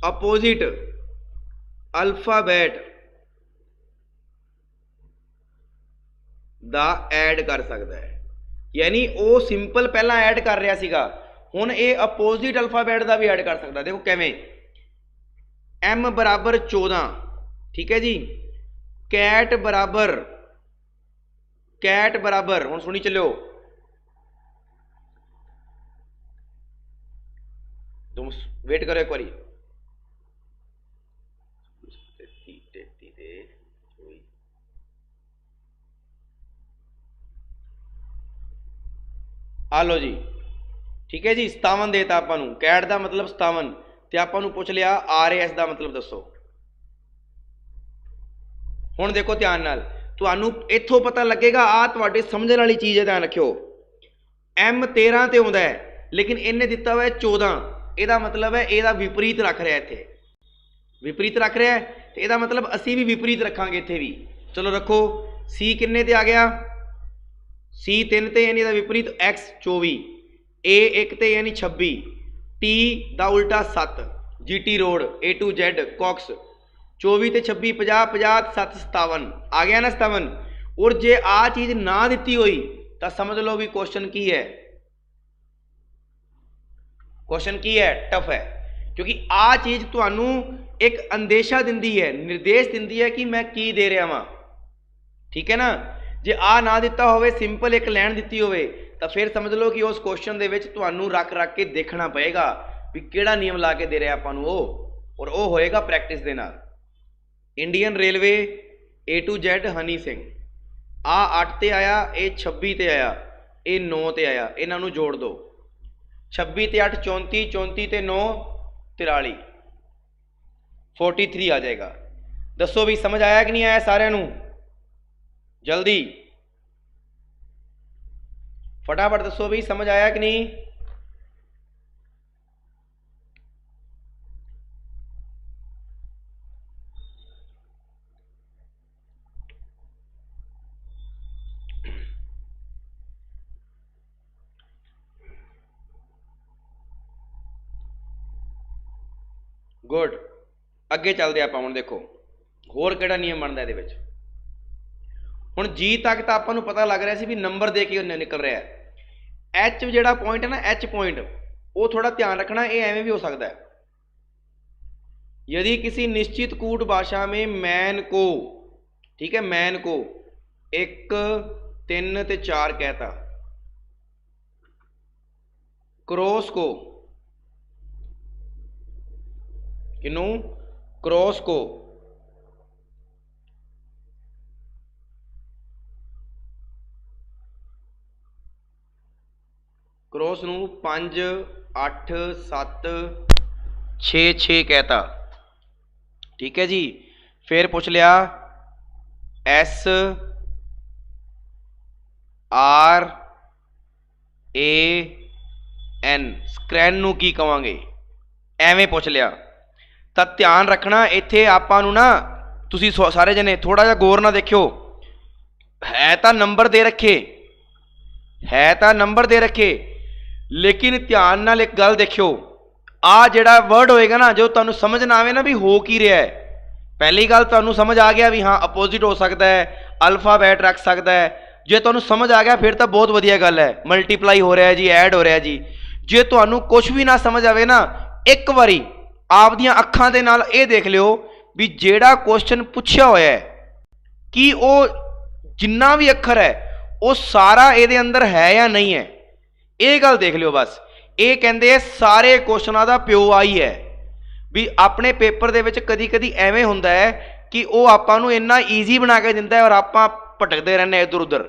अपोजिट अल्फाबैट दा ऐड कर सकता है। यानी वो सिंपल पहला ऐड कर रहा सीगा, हुण ये अपोजिट अल्फाबैट का भी ऐड कर सकता। देखो किवें, एम बराबर 14, ठीक है जी, कैट बराबर हुण सुनी चलो, तुम वेट करो एक बारी, आ लो जी ठीक है जी 57 देता आपां नूं, कैट का मतलब 57, तो आपां नूं पुछ लिया RAS का मतलब दसो। हुण देखो ध्यान नाल, तुहानूं इत्थों पता लगेगा आ तुहाडे समझण वाली चीज़ है, ध्यान रखियो। M 13 ते आउंदा है लेकिन इन्हें दिता हुआ है 14, ਇਹਦਾ मतलब है ਇਹਦਾ विपरीत रख रहा है, इत्थे विपरीत रख रहा है, तो ਇਹਦਾ मतलब असी भी विपरीत रखांगे इत्थे भी। चलो रखो C किन्ने ते आ गया, C 3 ते यानी विपरीत X 24, A 1 ते यानी 26, T दा उल्टा 7, GT road A to Z कॉक्स 24 ते 26 50 50 7 57 आ गया ना 57। और जे आ चीज़ ना दी हुई तो समझ लो भी क्वेश्चन की है, क्वेश्चन की है टफ है, क्योंकि आ चीज़ तुहानू एक अंदेशा दिंदी है, निर्देश दिंदी है कि मैं की दे रहा वां, ठीक है ना। जे आ ना दिता होवे, सिंपल एक लैन दिती होवे, तो फिर समझ लो कि उस क्वेश्चन दे विच तुहानू रख के देखना पएगा भी किहड़ा नियम ला के दे रहा आपां नू वो, और वो होएगा प्रैक्टिस दे नाल। Indian railway A to Z Honey Singh, आ 8 ते आया, ये 26 ते आया, ये 9 ते आया, इन्हां नू जोड़ दो, 26 ते 8 34, 34 ते 9 43, 43 आ जाएगा। दसो भी समझ आया कि नहीं आया सारिਆਂ नू, जल्दी फटाफट दसो भी समझ आया कि नहीं। गुड अगे चलते आप हुण देखो होर किहड़ा नियम बनता है, हुण जी तक तो आपां नूं पता लग रहा सी भी नंबर दे के निकल रहा है, एच जिहड़ा पॉइंट है ना, एच पॉइंट, वो थोड़ा ध्यान रखना, ये एवें भी हो सकता है। यदि किसी निश्चित कूट भाषा में मैन को, ठीक है, मैन को 1 3 ते 4 कहता, क्रॉस को, किनू, क्रॉस को क्रॉस नू 5 8 7 6 6 कहता, ठीक है जी। फिर पूछ लिया एस आर ए एन, ਸਕਰੈਨ ਨੂੰ ਕੀ ਕਵਾਂਗੇ, ਐਵੇਂ ਪੁੱਛ ਲਿਆ। ਤਾਂ ਧਿਆਨ ਰੱਖਣਾ ਇੱਥੇ ਆਪਾਂ ਨੂੰ ਨਾ, ਤੁਸੀਂ ਸਾਰੇ ਜਣੇ ਥੋੜਾ ਜਿਹਾ ਗੌਰ ਨਾਲ ਦੇਖਿਓ, ਹੈ ਤਾਂ ਨੰਬਰ ਦੇ ਰੱਖੇ, ਹੈ ਤਾਂ ਨੰਬਰ ਦੇ ਰੱਖੇ, ਲੇਕਿਨ ਧਿਆਨ ਨਾਲ ਇੱਕ ਗੱਲ ਦੇਖਿਓ, ਆ ਜਿਹੜਾ ਵਰਡ ਹੋਏਗਾ ਨਾ, ਜੋ ਤੁਹਾਨੂੰ ਸਮਝ ਨਾ ਆਵੇ ਨਾ ਵੀ ਹੋ ਕੀ ਰਿਹਾ ਹੈ, ਪਹਿਲੀ ਗੱਲ ਤੁਹਾਨੂੰ ਸਮਝ ਆ ਗਿਆ ਵੀ ਹਾਂ ਅਪੋजिट ਹੋ ਸਕਦਾ ਹੈ, ਅਲਫਾਬੈਟ ਰੱਖ ਸਕਦਾ ਹੈ, ਜੇ ਤੁਹਾਨੂੰ ਸਮਝ ਆ ਗਿਆ ਫਿਰ ਤਾਂ ਬਹੁਤ ਵਧੀਆ ਗੱਲ ਹੈ, ਮਲਟੀਪਲਾਈ ਹੋ ਰਿਹਾ ਜੀ, ਐਡ ਹੋ ਰਿਹਾ ਜੀ। ਜੇ ਤੁਹਾਨੂੰ ਕੁਝ ਵੀ ਨਾ ਸਮਝ ਆਵੇ ਨਾ, ਇੱਕ ਵਾਰੀ ਆਪਦੀਆਂ ਅੱਖਾਂ ਦੇ ਨਾਲ ਇਹ ਦੇਖ ਲਿਓ ਵੀ ਜਿਹੜਾ ਕੁਐਸਚਨ ਪੁੱਛਿਆ ਹੋਇਆ ਹੈ ਕਿ ਉਹ ਜਿੰਨਾ ਵੀ ਅੱਖਰ ਹੈ ਉਹ ਸਾਰਾ ਇਹਦੇ ਅੰਦਰ ਹੈ ਜਾਂ ਨਹੀਂ ਹੈ, ਇਹ ਗੱਲ ਦੇਖ ਲਿਓ ਬਸ। ਇਹ ਕਹਿੰਦੇ ਸਾਰੇ ਕੁਐਸਚਨਾਂ ਦਾ ਪਿਓ ਆਈ ਹੈ ਵੀ ਆਪਣੇ ਪੇਪਰ ਦੇ ਵਿੱਚ ਕਦੀ ਕਦੀ ਐਵੇਂ ਹੁੰਦਾ ਹੈ ਕਿ ਉਹ ਆਪਾਂ ਨੂੰ ਇੰਨਾ ਈਜ਼ੀ ਬਣਾ ਕੇ ਦਿੰਦਾ ਹੈ ਔਰ ਆਪਾਂ ਭਟਕਦੇ ਰਹਿੰਦੇ ਇੱਧਰ ਉੱਧਰ।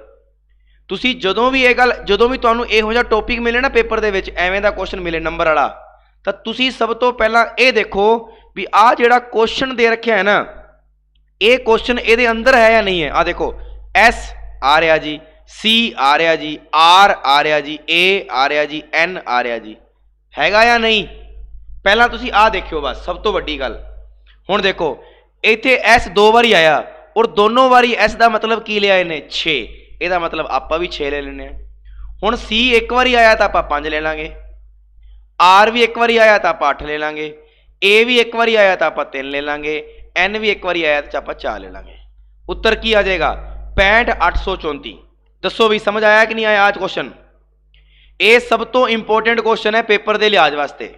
ਤੁਸੀਂ ਜਦੋਂ ਵੀ ਇਹ ਗੱਲ, ਜਦੋਂ ਵੀ ਤੁਹਾਨੂੰ ਇਹੋ ਜਿਹਾ ਟੌਪਿਕ ਮਿਲੇ ਨਾ ਪੇਪਰ ਦੇ ਵਿੱਚ, ਐਵੇਂ ਦਾ ਕੁਐਸਚਨ ਮਿਲੇ ਨੰਬਰ ਵਾਲਾ, ਤਾਂ ਤੁਸੀਂ ਸਭ ਤੋਂ ਪਹਿਲਾਂ ਇਹ ਦੇਖੋ ਵੀ ਆਹ ਜਿਹੜਾ ਕੁਐਸਚਨ ਦੇ ਰੱਖਿਆ ਹੈ ਨਾ, ਇਹ ਕੁਐਸਚਨ ਇਹਦੇ ਅੰਦਰ ਹੈ ਜਾਂ ਨਹੀਂ ਹੈ। ਆਹ ਦੇਖੋ ਐਸ ਆ ਰਿਹਾ ਜੀ, ਸੀ ਆ ਰਿਹਾ ਜੀ, ਆਰ ਆ ਰਿਹਾ ਜੀ, ਏ ਆ ਰਿਹਾ ਜੀ, ਐਨ ਆ ਰਿਹਾ ਜੀ, ਹੈਗਾ ਜਾਂ ਨਹੀਂ, ਪਹਿਲਾਂ ਤੁਸੀਂ ਆਹ ਦੇਖਿਓ ਬਸ, ਸਭ ਤੋਂ ਵੱਡੀ ਗੱਲ। ਹੁਣ ਦੇਖੋ ਇੱਥੇ ਐਸ 2 ਵਾਰੀ ਆਇਆ ਔਰ ਦੋਨੋਂ ਵਾਰੀ ਐਸ ਦਾ ਮਤਲਬ ਕੀ ਲਿਆ ਇਹਨੇ, 6, ਇਹਦਾ ਮਤਲਬ ਆਪਾਂ ਵੀ 6 ਲੈ ਲੈਂਦੇ ਹਾਂ। ਹੁਣ ਸੀ ਇੱਕ ਵਾਰੀ ਆਇਆ ਤਾਂ ਆਪਾਂ 5 ਲੈ ਲਾਂਗੇ, ਆਰ ਵੀ ਇੱਕ ਵਾਰੀ ਆਇਆ ਤਾਂ ਆਪਾਂ 8 ਲੈ ਲਾਂਗੇ, ਏ ਵੀ ਇੱਕ ਵਾਰੀ ਆਇਆ ਤਾਂ ਆਪਾਂ 3 ਲੈ ਲਾਂਗੇ, ਐਨ ਵੀ ਇੱਕ ਵਾਰੀ ਆਇਆ ਤਾਂ ਆਪਾਂ 4 ਲੈ ਲਾਂਗੇ। ਉੱਤਰ ਕੀ ਆ ਜਾਏਗਾ, 65834। ਦੱਸੋ ਵੀ ਸਮਝ ਆਇਆ ਕਿ ਨਹੀਂ ਆਇਆ ਅੱਜ ਕੁਐਸਚਨ। ਇਹ ਸਭ ਤੋਂ ਇੰਪੋਰਟੈਂਟ ਕੁਐਸਚਨ ਹੈ ਪੇਪਰ ਦੇ ਲਿਹਾਜ਼ ਵਾਸਤੇ,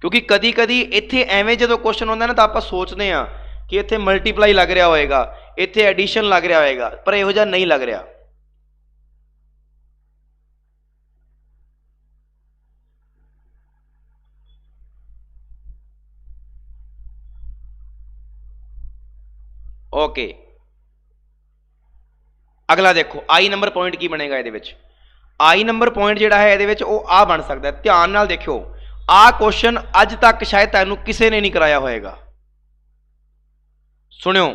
ਕਿਉਂਕਿ ਕਦੀ ਕਦੀ ਇੱਥੇ ਐਵੇਂ ਜਦੋਂ ਕੁਐਸਚਨ ਆਉਂਦਾ ਨਾ ਤਾਂ ਆਪਾਂ ਸੋਚਦੇ ਹਾਂ ਕਿ ਇੱਥੇ ਮਲਟੀਪਲਾਈ ਲੱਗ ਰਿਹਾ ਹੋਏਗਾ, ਇੱਥੇ ਐਡੀਸ਼ਨ ਲੱਗ ਰਿਹਾ ਹੋਏਗਾ, ਪਰ ਇਹੋ ਜਿਹਾ ਨਹੀਂ ਲੱਗ ਰਿਹਾ। ओके, अगला देखो आई नंबर पॉइंट की बनेगा ये, आई नंबर पॉइंट जोड़ा है ये आ बन सकता है। ध्यान नाल देखियो, आ क्वेश्चन अज तक शायद तैनू किसी ने नहीं कराया होएगा। सुनियो,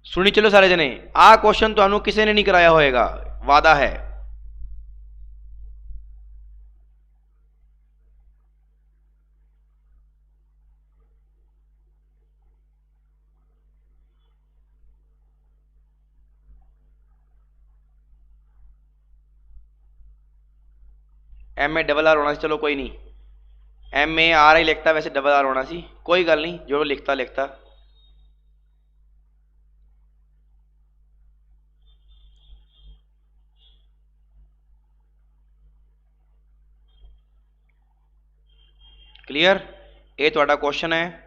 सुनी चलो सारे जने, आ क्वेश्चन तैनू किसी ने नहीं कराया होएगा, वादा है। एम ए डबल आर होना सी, चलो कोई नहीं, एम ए आर ही लिखता, वैसे डबल आर होना सी, कोई गल नहीं, जो लिखता लिखता। क्लीयर, ये तुहाडा क्वेश्चन है।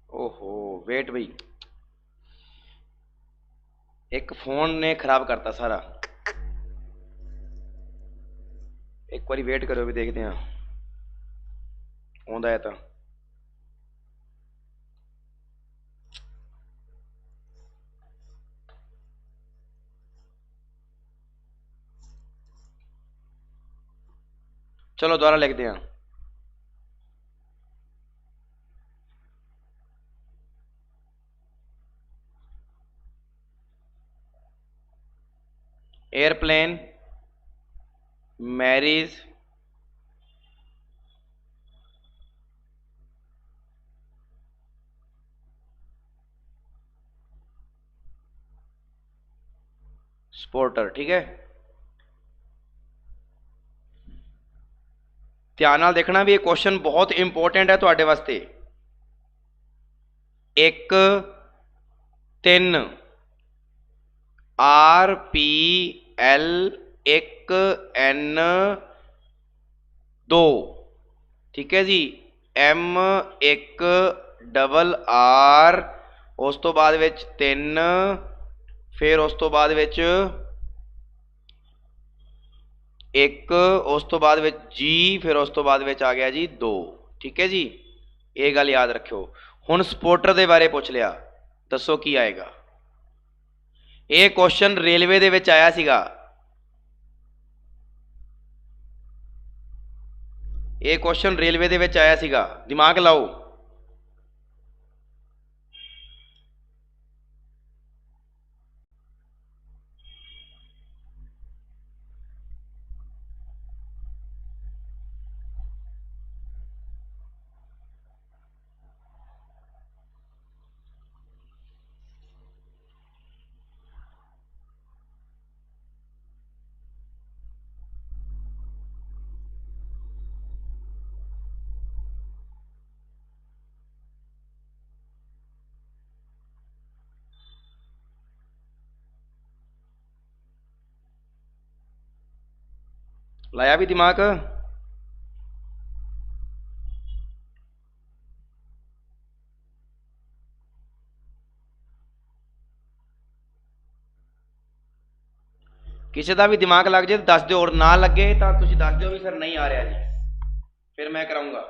ओहो वेट भाई, एक फोन ने खराब करता सारा, एक बार वेट करो भी देखते हैं आंदा है तो। चलो दोबारा लिखते हैं, एयरप्लेन मैरिज ਸਪੋਰਟਰ। ठीक है, ध्यान नाल देखना भी ये क्वेश्चन बहुत इंपॉर्टेंट है तुहाडे वास्ते। 1 3 RPL 1 N 2, ठीक है जी, M 1 डबल R, उस तो बाद विच 3, फिर उस तो बाद विच 1, उस तो बाद विच G, फिर उस तो बाद विच आ गया जी 2। ठीक है जी, ये गल याद रखियो। हुण सपोर्टर दे बारे पुछ लिया, दसो की आएगा। ये क्वेश्चन रेलवे दे विच आया सीगा, ये क्वेश्चन रेलवे दे विच आया सीगा, दिमाग लाओ। लाया भी दिमाग? किसी का भी दिमाग लग जाए तो दस दो, और ना लगे तो तुम दस दो भी सर नहीं आ रहा जी, फिर मैं कराऊंगा।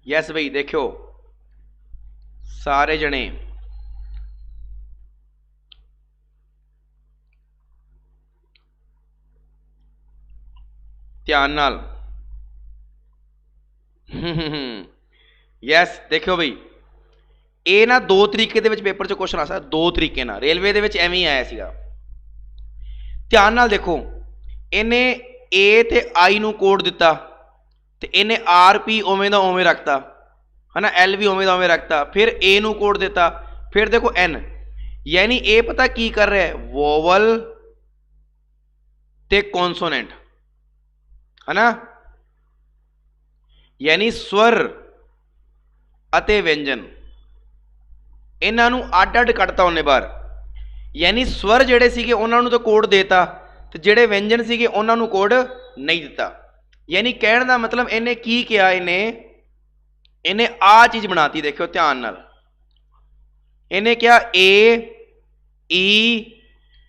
यस भाई, देखो सारे जने ध्यान नाल। यस देखो भाई, ये ना दो तरीके दे विच पेपर च क्वेश्चन आ सकदा, दो तरीके ना, रेलवे दे विच एवें ही आया सीगा। ध्यान नाल देखो, इन्हें ए ते आई नू कोड दिता, ते इन्हें RP उवें दा उवें रखता है ना, L भी उवें दा उवें रखता, फिर ए नू कोड दिता, फिर देखो N, यानी ए पता की कर रहा है, वोवल ते कॉन्सोनेंट, है ना, यानी स्वर अते व्यंजन, इन्हां नू अड अड कटता उन्हें बाहर, यानी स्वर जिहड़े सीगे उन्हां नू तो कोड देता, ते जिहड़े व्यंजन सीगे उन्हां नू कोड नहीं दिता। यानी कहने का मतलब इन्हें की किया, इन्हें आ चीज बनाती, देखो ध्यान नाल, इन्हें क्या ए ई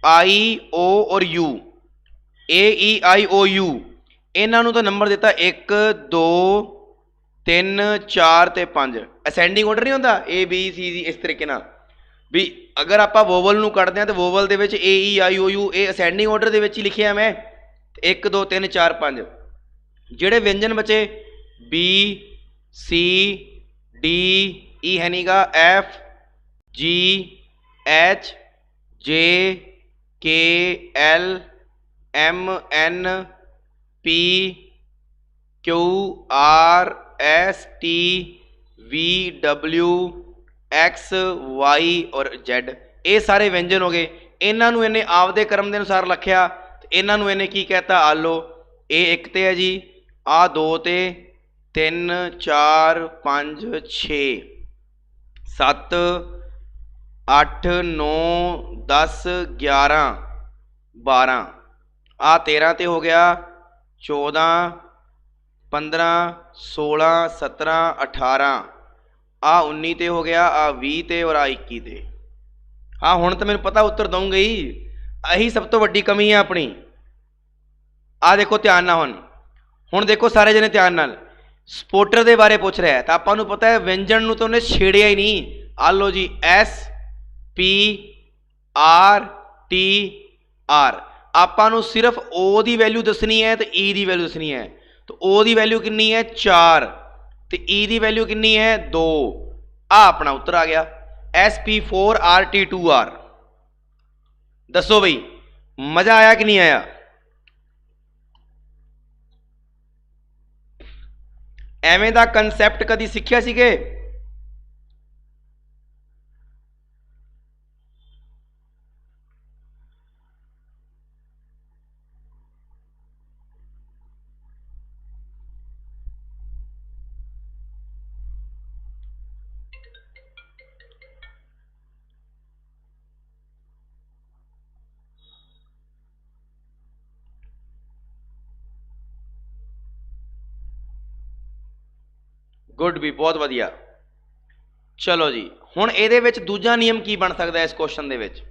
आई ओ और you, A E I O you, इन्हों तो नंबर दिता 1 2 3 4 ते 5, असेंडिंग ऑर्डर नहीं होता ए बी सी डी, इस तरीके ना भी अगर आप वोवल नू कटते हैं तो वोवल दे विच A E I O U, ए असेंडिंग ऑर्डर दे विच ही लिखिया मैं, 1 2 3 4 5। जिहड़े व्यंजन बचे बी सी डी ई है नीगा, F G H J K L M N P Q R S T V W X Y और जेड, ये सारे व्यंजन हो गए। इन्हों इन्हें आपदे क्रम के अनुसार लखिया, इन्हों इन्हें की कहता, आलो ए 1 ते है जी, आ 2 ते, 3 4 5 6 7 8 9 10 11 12, आ 13 ते हो गया, 14 15 16 17 18, आ 19 ते हो गया, आ 20 ते और आ 21 ते, हाँ हुण तो मैनूं पता उत्तर दूंगा ही, यही सब तो वड्डी कमी है अपनी। आ देखो ध्यान नाल, हुण देखो सारे जने ध्यान नाल, सपोर्टर के बारे पूछ रहा है तो आपां नूं पता है व्यंजन नूं तो उन्हें छेड़िया ही नहीं। आ लो जी S P R T R, आपां नूं सिर्फ ओ की वैल्यू दसनी है तो ई की वैल्यू दसनी है। तो ओ की वैल्यू कितनी है 4 तो ई की वैल्यू कितनी है 2। आ अपना उत्तर आ गया SP4RT2R। दसो बई मजा आया कि नहीं आया? एवें दा कंसैप्ट कदी सीखिया सीगे? गुड भी, बहुत वधिया। चलो जी हुण इहदे विच दूजा नियम की बन सकता है इस क्वेश्चन दे विच?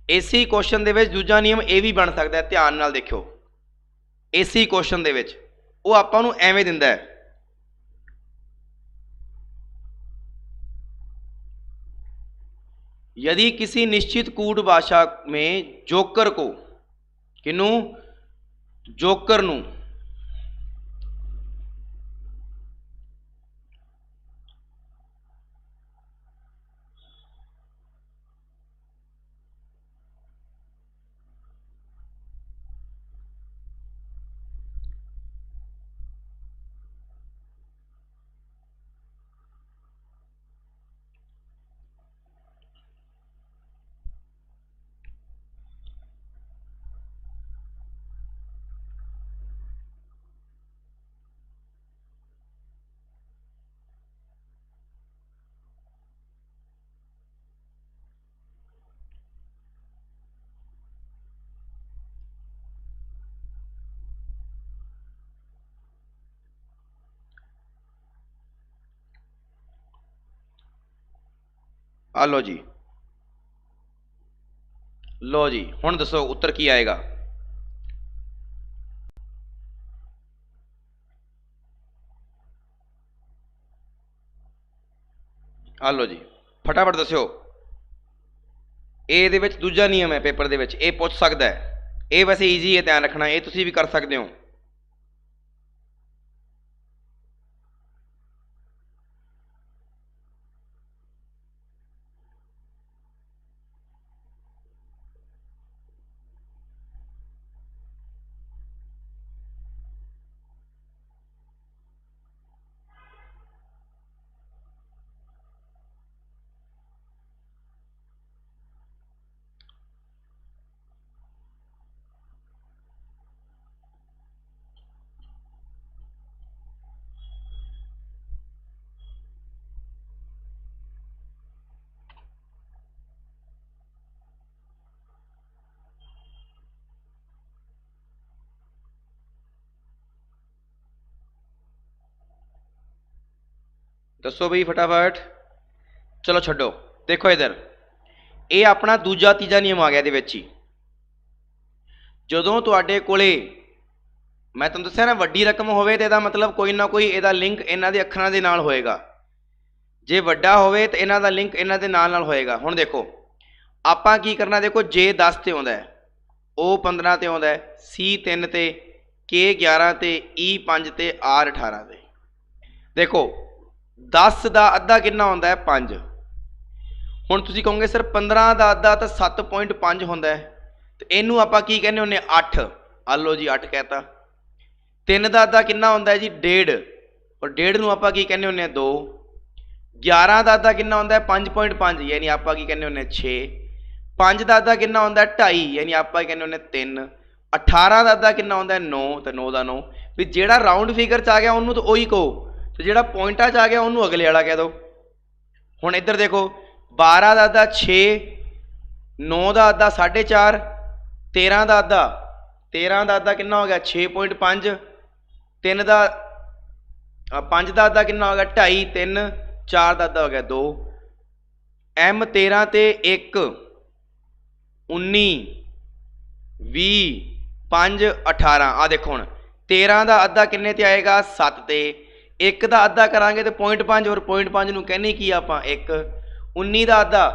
इसी क्वेश्चन दे विच दूजा नियम यह भी बन सकता है, ध्यान नाल देखो। इसी क्वेश्चन दे विच वो आपां नूं एवें दिंदा है, यदि किसी निश्चित कूट भाषा में जोकर को, किनू? जोकर नूं आ लो जी, लो जी हुण दसो उत्तर की आएगा? आ लो जी फटाफट दस्यो। ये दूजा नियम है पेपर दे विच, ये पूछ सकता है, ये वैसे ईजी है, ध्यान रखना, ये तुसीं भी कर सकते हो। दसो बई फटाफट। चलो छड्डो, देखो इधर ये अपना दूजा तीजा नियम आ गया इहदे विच ही। जदों तुहाडे कोले मैं तुहानूं दस्सिया ना वड्डी रकम होवे ते इहदा मतलब कोई ना कोई इहदा लिंक इन्हां दे अखरां दे नाल होएगा, जे वड्डा होवे तो इन्हां दा लिंक इन्हां दे नाल होएगा। हुण देखो आपां की करना, देखो जे 10 ते आउंदा है, ओ 15 ते आउंदा है, C 3 ते, K 11 ते, E 5 ते, R 18 ते। देखो 10 का अद्धा कितना होंदा है 5। हुण तुसीं कहोगे सर 15 का अद्धा तो 7.5 होंदा है, तो इनू आपां की कहने होंगे 8। आ लो जी 8 कहता। 3 का अद्धा कितना होंदा है जी 1.5, और 1.5 नूं आपां की कहने होंगे 2। 11 का अद्धा कितना होंदा है 5.5, यानी आपां की कहने होंगे 6। 5 का अद्धा कितना होंदा है 2.5, यानी आपां की कहने होंगे 3। 18 का अद्धा कितना होंदा है 9, तो 9 का 9। भी जिहड़ा राउंड फिगर च आ गया उन्होंने तो उही कहो, तो जिहड़ा पॉइंटा च आ गया उन्होंने अगले वाला कह दो। हुण इधर देखो 12 का अद्धा 6, 9 का अद्धा 4.5, 13 का अद्धा 13 का अद्धा कितना हो गया 6.5, 3 का 5 का अद्धा कितना हो गया 2.5, 3, 4 का अद्धा हो गया 2। M 13 ते 1 19 20 5 18 आ देखो हुण 13 का अद्धा किन्ने ते आएगा 7 ते, 1 का अद्धा करांगे तो 0.5 और 0.5 नूं कहने की आपां 1। 19 का अद्धा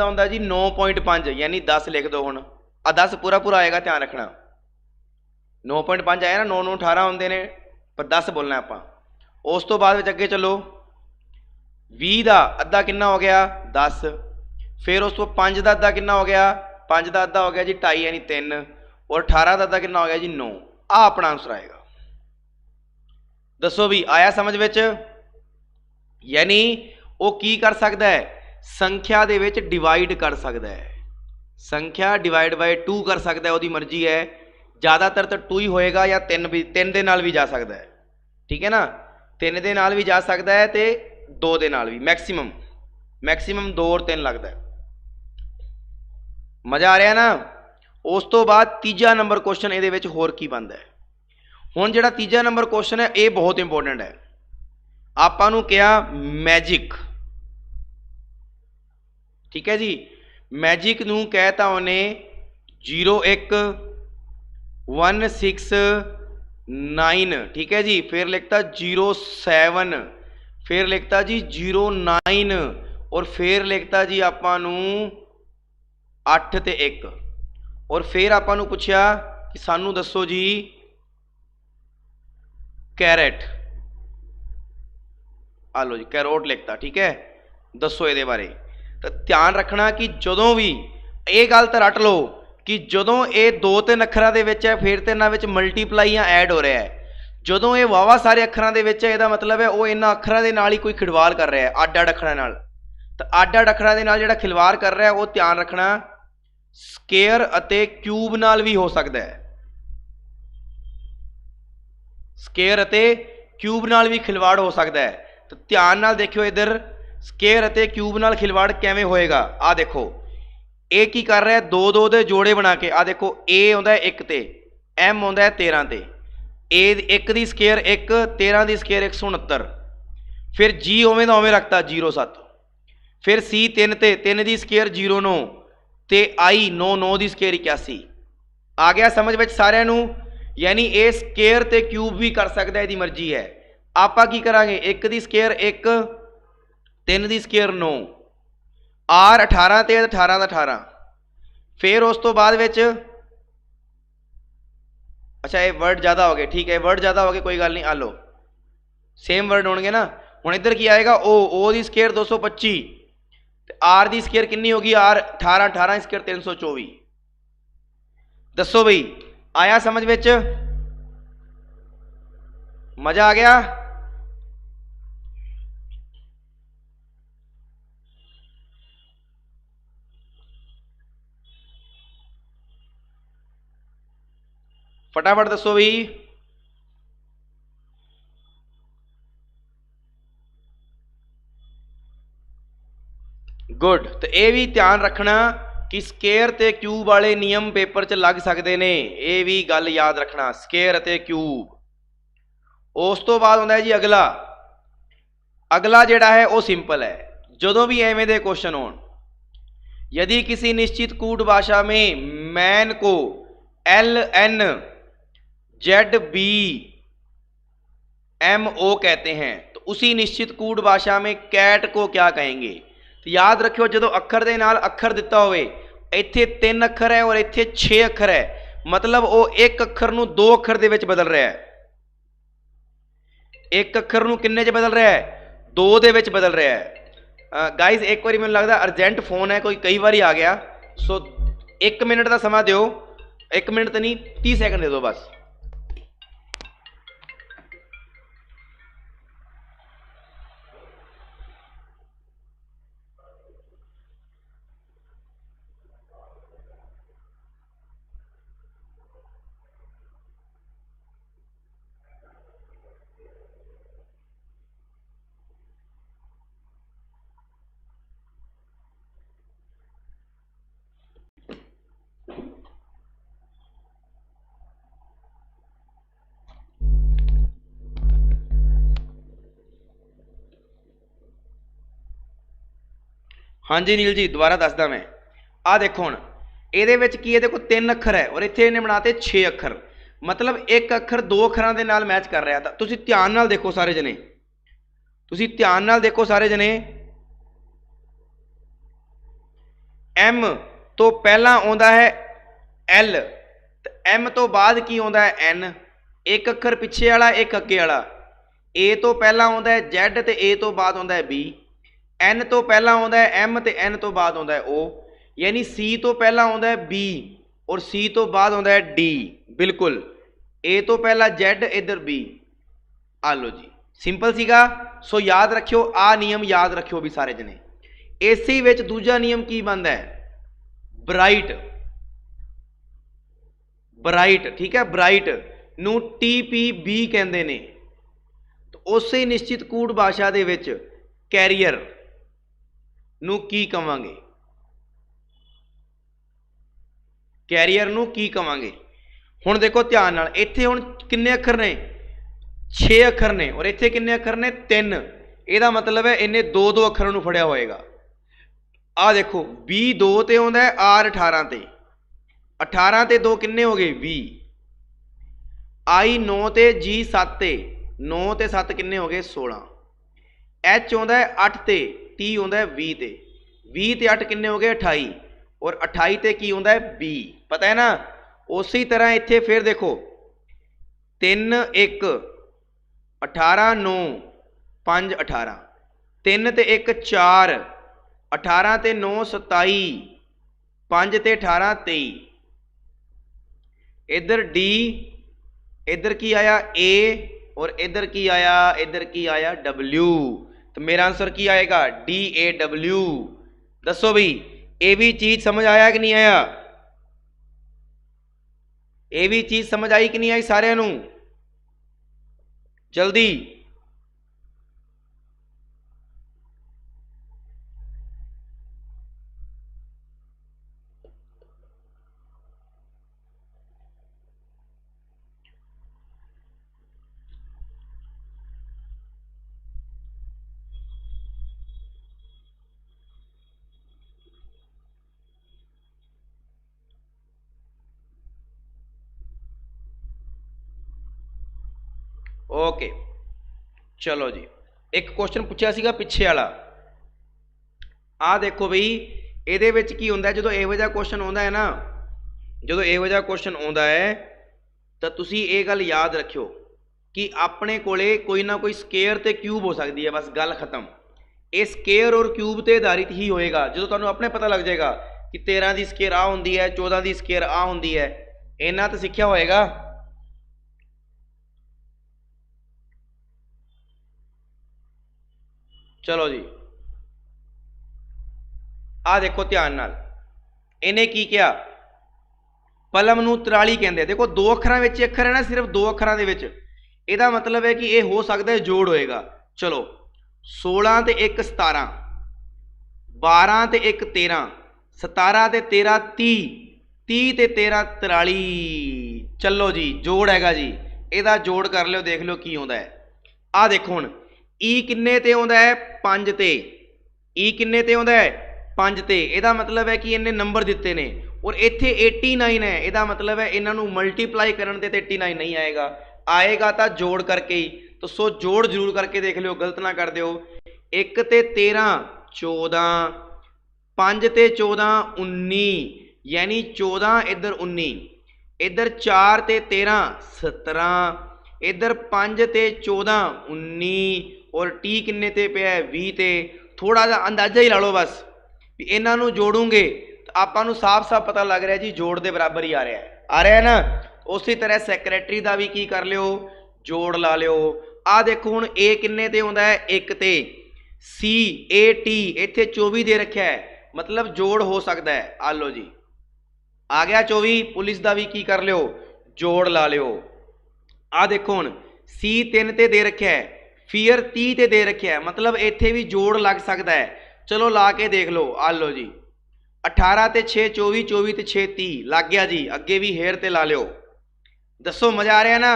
हुंदा जी 9.5 यानी 10 लिख दो हुण आ 10 पूरा पूरा आएगा, ध्यान रखना 9.5 आया ना, 9 9 18 होंदे ने पर 10 बोलना आपां। उस तो बाद अगे चलो 20 का अद्धा कितना हो गया 10, फिर उस तो 5 का अद्धा कितना हो गया 5 का अद्धा हो गया जी 2.5 यानी 3, और 18 का अद्धा कितना हो गया जी 9। आ अपना आंसर आएगा। दसो भी आया समझ विच? यानी वो की कर सकता है, संख्या दे विच डिवाइड कर सकता है, संख्या डिवाइड बाय 2 कर सकता है, वो मर्जी है। ज़्यादातर तो 2 ही होएगा या 3 भी, 3 दे नाल भी जा सकता है, ठीक है ना, 3 दे नाल भी जा सकता है तो 2 दे नाल भी, मैक्सीमम 2 और 3 लगता है। मज़ा आ रहा है ना। उस तो बाद तीजा नंबर क्वेश्चन ये होर की बनता है। हुण जिहड़ा तीजा नंबर क्वेश्चन है ये बहुत इंपोर्टेंट है। आपां नूं कहा मैजिक, ठीक है जी, मैजिक नूं कहता उन्हें 0 1 1 6 9, ठीक है जी, फिर लिखता 0 7, फिर लिखता जी 0 9, और फिर लिखता जी आपां नूं 8 ते 1, और फिर आपां नूं पुछया कि सानू दसो जी कैरेट, आ लो जी कैरोट लिखता, ठीक है, दसो ये बारे। तो ध्यान रखना कि जदों भी ये गल तो रट लो कि जदों ये 2-3 अखरां दे विच है फिर तो इन्हां विच मल्टीप्लाई या ऐड हो रहा है, जदों ये वावा सारे अखरां दे विच है इहदा मतलब है वो इन्हां अखरां दे नाल ही कोई खिलवाड़ कर रहा है, अड्ड अखरां नाल। तो अड्ड अखरां दे नाल जिहड़ा खिलवाड़ कर रहा है वो ध्यान रखना स्केयर अते क्यूब नाल भी हो सकता है, स्केयर अते क्यूब नाल भी खिलवाड़ हो सकता है। तो ध्यान नाल देखियो इधर स्केयर अते क्यूब नाल खिलवाड़ किवें होएगा। आ देखो ए की कर रहा है 2 2 दे जोड़े बना के, आ देखो ए आउंदा है 1 ते, एम आउंदा है 13 ते, ए 1 दी स्केयर 1, 13 दी स्केयर 169, फिर जी उवें दा उवें रखता 0 7, फिर सी 3 ते, 3 दी स्केयर 0 9 ते आई 9 9 दी स्केयर 81। आ गया समझ विच सारिआं नूं? यानी ए स्केयर ते क्यूब भी कर सकता है, इसकी मर्जी है। आपां की करांगे 1 दी स्केयर 1, 3 दी स्केयर 9, आर 18 ते 18 दा 18, फिर उस तो बाद विच अच्छा ये वर्ड ज़्यादा हो गए, ठीक है वर्ड ज़्यादा हो गए कोई गल नहीं, आ लो सेम वर्ड होंगे ना। हुण इधर की आएगा ओ दी स्केयर 225, आर दी स्केयर कितनी होगी आर 18, 18 स्केयर 324। दसो बई आया समझ विच? मजा आ गया? फटाफट दसो बई। गुड। तो यह भी ध्यान रखना कि स्केयर ते क्यूब वाले नियम पेपर च लग सकते हैं, ये भी गल याद रखना स्केयर ते क्यूब। उस तो बाद होंदा है जी अगला, अगला जिहड़ा है वो सिंपल है। जदों भी एवें दे क्वेश्चन हो, यदि किसी निश्चित कूट भाषा में मैन को LNZBMO कहते हैं तो उसी निश्चित कूट भाषा में कैट को क्या कहेंगे? तो याद रखियो जो अखर दे नाल अखर दिता होवे, इत्थे 3 अखर है और इत्थे 6 अखर है, मतलब वो एक अखर नूं 2 अखर दे विच बदल रहा है, एक अखर नूं किन्ने च बदल रहा है 2 दे विच बदल रहा है। गाइज एक बार मैनूं लगदा अर्जेंट फोन है कोई, कई बार आ गया, सो 1 मिनट का समा दिओ, 1 मिनट तो नहीं 30 सेकंड दे दो बस। हाँ जी नील जी दोबारा दसदा मैं, आ देखो हुण ਇਹਦੇ ਵਿੱਚ ਕੀ ਹੈ, देखो 3 ਅੱਖਰ है और ਇੱਥੇ ਇਹਨੇ ਬਣਾਤੇ 6 ਅੱਖਰ, मतलब एक ਅੱਖਰ 2 ਅੱਖਰਾਂ ਦੇ ਨਾਲ मैच कर रहा। ਤਾਂ ਤੁਸੀਂ ਧਿਆਨ ਨਾਲ देखो सारे जने, ਤੁਸੀਂ ਧਿਆਨ ਨਾਲ देखो सारे जने। M तो पहला आउंदा है L, M तो बाद की आउंदा है N, एक अखर पिछे वाला एक अगे वाला। A तो पहला आउंदा है Z ते A तो बाद आउंदा है B, N तो पहला आउंदा है M ते N तो बाद आउंदा है O, यानी C तो पहला आउंदा है B और C तो बाद आउंदा है D। बिल्कुल A तो पहला Z इधर B। आ लो जी, सिंपल सीगा। सो याद रखियो, आ नियम याद रखियो भी सारे जने। इसी विच दूजा नियम की बनता है, ब्राइट। ब्राइट ठीक है, ब्राइट नू TPB कहते ने। तो उस निश्चित कूट भाषा दे विच कैरियर नू की कवांगे, कैरियर नू की कवांगे। हुण देखो ध्यान नाल, इत्थे हुण किन्ने अखर ने, 6 अखर ने और इत्थे किन्ने अखर ने, 3। ਇਹਦਾ मतलब है इन्हें 2-2 अखर नू फड़िया होएगा। आ देखो B2 ते आउंदा है, R 18 ते, 18 ते 2 किन्ने हो गए 20, I 9 ते G 7 ते, 9 ते 7 किन्ने हो गए 16, H आउंदा है 8 ते, T आउंदा है 20 ते, 20 ते 8 किन्ने हो गए 28 और 28 ते की आउंदा है B। पता है ना। उसी तरह इत्थे फिर देखो 3 1 18 9 5 18, 3 ते 1 4, 18 ते 9 27, 5 ते 18 23, इधर D, इधर की आया A और इधर की आया, इधर की आया W। तो मेरा आंसर की आएगा DAW। दसो भाई ये भी चीज समझ आया कि नहीं आया, ये भी चीज समझ आई कि नहीं आई सारे नू, जल्दी। ओके चलो जी, एक क्वेश्चन पूछा सीगा पिछे वाला। आ देखो बई ਇਹਦੇ ਵਿੱਚ ਕੀ ਹੁੰਦਾ, ਜਦੋਂ ਇਹੋ ਜਿਹਾ क्वेश्चन ਆਉਂਦਾ है ना, ਜਦੋਂ ਇਹੋ ਜਿਹਾ क्वेश्चन ਆਉਂਦਾ है ਤਾਂ ਤੁਸੀਂ ਇਹ ਗੱਲ याद रखियो कि अपने कोले कोई ना कोई स्केयर ते क्यूब हो सकती है, बस गल खत्म। ये स्केयर और क्यूब ते आधारित ही होएगा। जो तुहानू अपने पता लग जाएगा कि 13 की स्केयर आ होंदी है, 14 की स्केयर आ होंदी है, इन्ना तो सीखिया होएगा। चलो जी आ देखो ध्यान नाल, इन्हें की किया, पलम नू तराली कहते। देखो 2 अखरां विच अखर है ना, सिर्फ 2 अखरां दे विच, इहदा मतलब है कि यह हो सकता है जोड़ होएगा। चलो 16 ते 1 17, 12 ते 1 13, 17 ते 13 30, 30 ते 13 43। चलो जी जोड़ हैगा जी, इहदा जोड़ कर लो, देख लो की आउंदा है। आ देखो हुण ई किन्ने ते आउंदा है 5 ते, ई किन्ने ते आउंदा है 5 ते, इहदा मतलब है कि इन्हें नंबर दिते ने और इत्थे 89 है, इहदा मतलब है इन्हां नू मल्टीप्लाई करन ते 89 नहीं आएगा, आएगा तो जोड़ करके ही। तो सो जोड़ जरूर करके देख लो, गलत ना कर दो। 1 ते 13 14, 5 ते 14 19, यानी 14 इधर 19, इधर 4 ते 13 17, इधर 5 ते 14 19 और टी किन्ने ते पे है 20 ते। थोड़ा जा अंदाजा ही ला लो बस भी इन्हां नू जोड़ूंगे तो आपां नू साफ साफ पता लग रहा है जी जोड़ दे बराबर ही आ रहा है ना। उसी तरह सैकरेटरी का भी की कर लियो, जोड़ ला लियो। आ देखो हुण ए किन्ने ते आउंदा है 1 ते, सी ए टी इत्थे 24 दे रखा है, मतलब जोड़ हो सकता है। आ लो जी आ गया 24। पुलिस का भी की कर लियो, जोड़ ला लियो। आ देखो हुण सी 3 ते दे रखा है, फियर 30 ते दे रखा है, मतलब इत्थे भी जोड़ लग सकता है। चलो ला के देख लो। आ लो जी 18 ते 6 24, 24 ते 6 30 लग गया जी। अगे भी हेयर ते ला लियो। दसो मजा आ रहा है ना।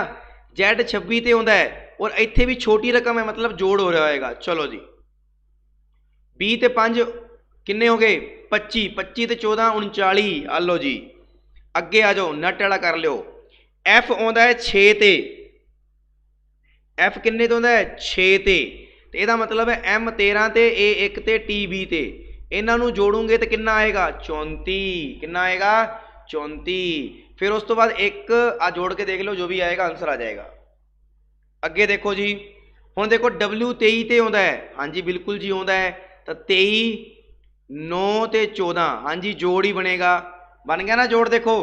Z 26 ते आउंदा है और इत्थे भी छोटी रकम है, मतलब जोड़ हो रहा होगा। चलो जी 20 ते 5 किन्ने हो गए 25 25 ਤੇ 14 39 ਆ लो जी अगे आ जाओ नट वाला कर लियो एफ आउंदा है 6 ते एफ किन्ने तो आउंदा है 6 ते ਇਹਦਾ मतलब है M 13 ਤੇ A 1 ਤੇ T 20 ਤੇ ਇਹਨਾਂ ਨੂੰ ਜੋੜੂਗੇ ਤੇ ਕਿੰਨਾ ਆਏਗਾ 34 ਕਿੰਨਾ ਆਏਗਾ 34 फिर उस तो बाद एक आ जोड़ के देख लो जो भी आएगा आंसर आ जाएगा अगे देखो जी हुण देखो W 23 ते आउंदा है हाँ जी बिल्कुल जी आउंदा है तो 23 9 ते 14 हाँ जी जोड़ ही बनेगा बन गया ना जोड़ देखो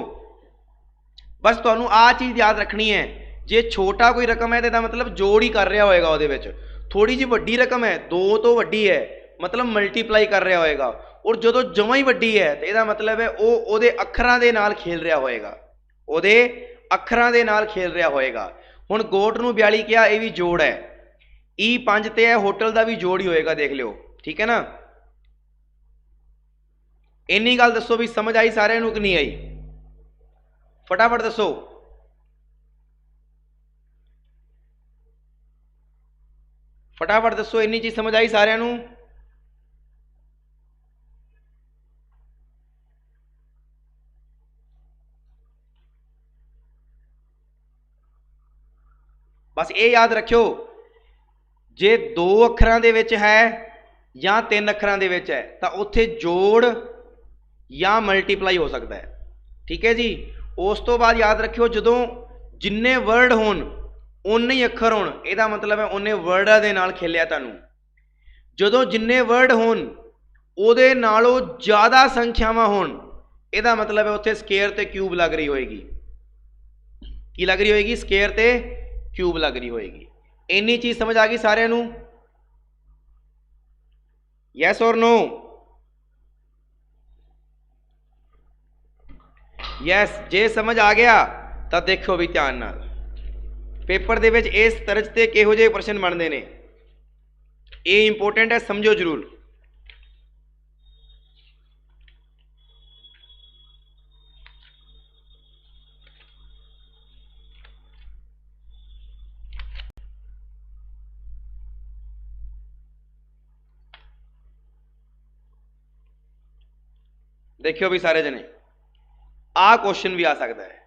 बस तुहानू आ चीज़ याद रखनी है जे छोटा कोई रकम है तो मतलब जोड़ ही कर रहा होएगा उहदे विच थोड़ी जी वड्डी रकम है 2 तो वड्डी है मतलब मल्टीप्लाई कर रहा होएगा और जो जमा ही वड्डी है तो यह मतलब है वो उहदे अखरां दे नाल खेल रहा होएगा उहदे अखरां दे नाल खेल रहा होएगा हुण गोट नूं 42 किया ये भी जोड़ है ई 5 ते है होटल का भी जोड़ ही होएगा देख लियो ठीक है ना इन्नी गल दसो भी समझ आई सारिआं नूं कि नहीं आई फटाफट दसो फटाफट दसो इन्नी चीज़ समझ आई सारिआं नूं बस ये याद रखियो जे 2 अखरां दे विच है या 3 अखरां दे विच है तो उत्थे जोड़ या मल्टीप्लाई हो सकता है ठीक है जी उस तो बाद याद रखियो जदों जिन्ने वर्ड होण उन्ने ही अखर होण इहदा मतलब है उन्ने वर्डां दे नाल खेलिया तुहानूं जदों जिन्ने वर्ड होण उहदे नालों ज़्यादा संख्यावां होण इहदा मतलब है उत्थे स्केयर ते क्यूब लग रही होएगी की लग रही होएगी स्केयर ते क्यूब लग रही होएगी इन्नी चीज़ समझ आ गई सारिआं नूं यस और नो यस जे समझ आ गया तो देखो भी ध्यान नाल पेपर दे विच इस तरज ते किहो जिहे प्रश्न बनते हैं ये इंपोर्टेंट है समझो जरूर देखियो भी सारे जने आ क्वेश्चन भी आ सकता है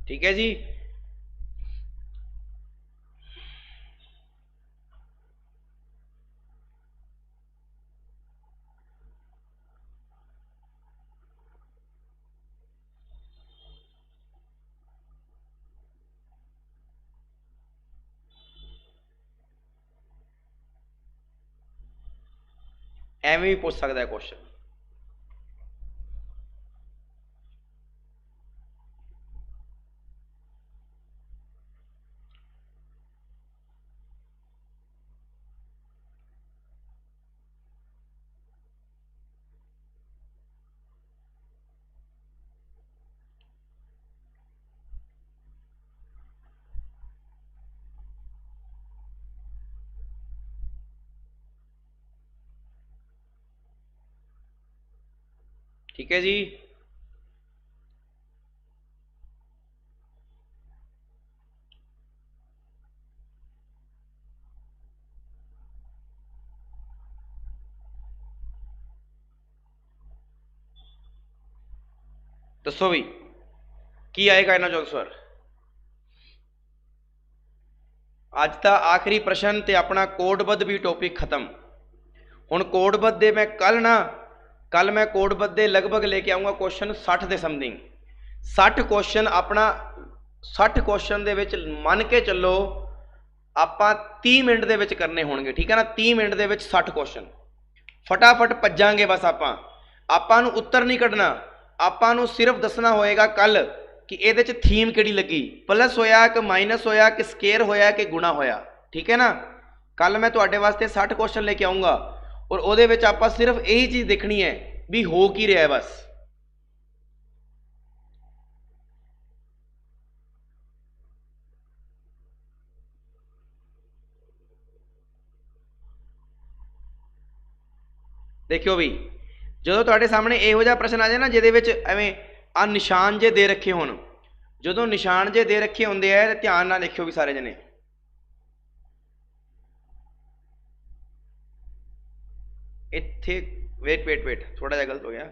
ठीक है जी एवं भी पूछ सकता है क्वेश्चन ठीक है जी दसो भी की आएगा इन्हां चों आंसर अज का आखिरी प्रश्न ते अपना कोडबद्ध भी टॉपिक खत्म हुण कोडबद्ध दे मैं कल मैं कोडबद्ध दे लगभग लेके आऊँगा क्वेश्चन 60 के समथिंग 60 क्वेश्चन अपना 60 क्वेश्चन दे विच मन के चलो आपां 30 मिनट दे विच करने होणगे ठीक है ना 30 मिनट दे विच 60 क्वेश्चन फटाफट भज्जांगे बस आपां नूं उत्तर नहीं कढना आपां नूं सिर्फ दसना होएगा कल कि इहदे च थीम किहड़ी लगी, प्लस होया कि माइनस होया कि स्केयर होया कि गुणा होया। ठीक है ना। कल मैं तुहाडे वास्ते 60 क्वेश्चन लेके आऊँगा और उहदे विच आपां सिर्फ यही चीज़ देखनी है भी हो की रहा है बस। देखियो भी जो तुहाडे सामने इहो जिहा प्रश्न आ जाए ना जिहदे विच एवें आ निशान जे दे रखे होण, जो निशान जे दे रखे होंदे है तो ध्यान नाल देखियो भी सारे जने। इत्थे वेट वेट वेट थोड़ा जिहा गलत हो गया।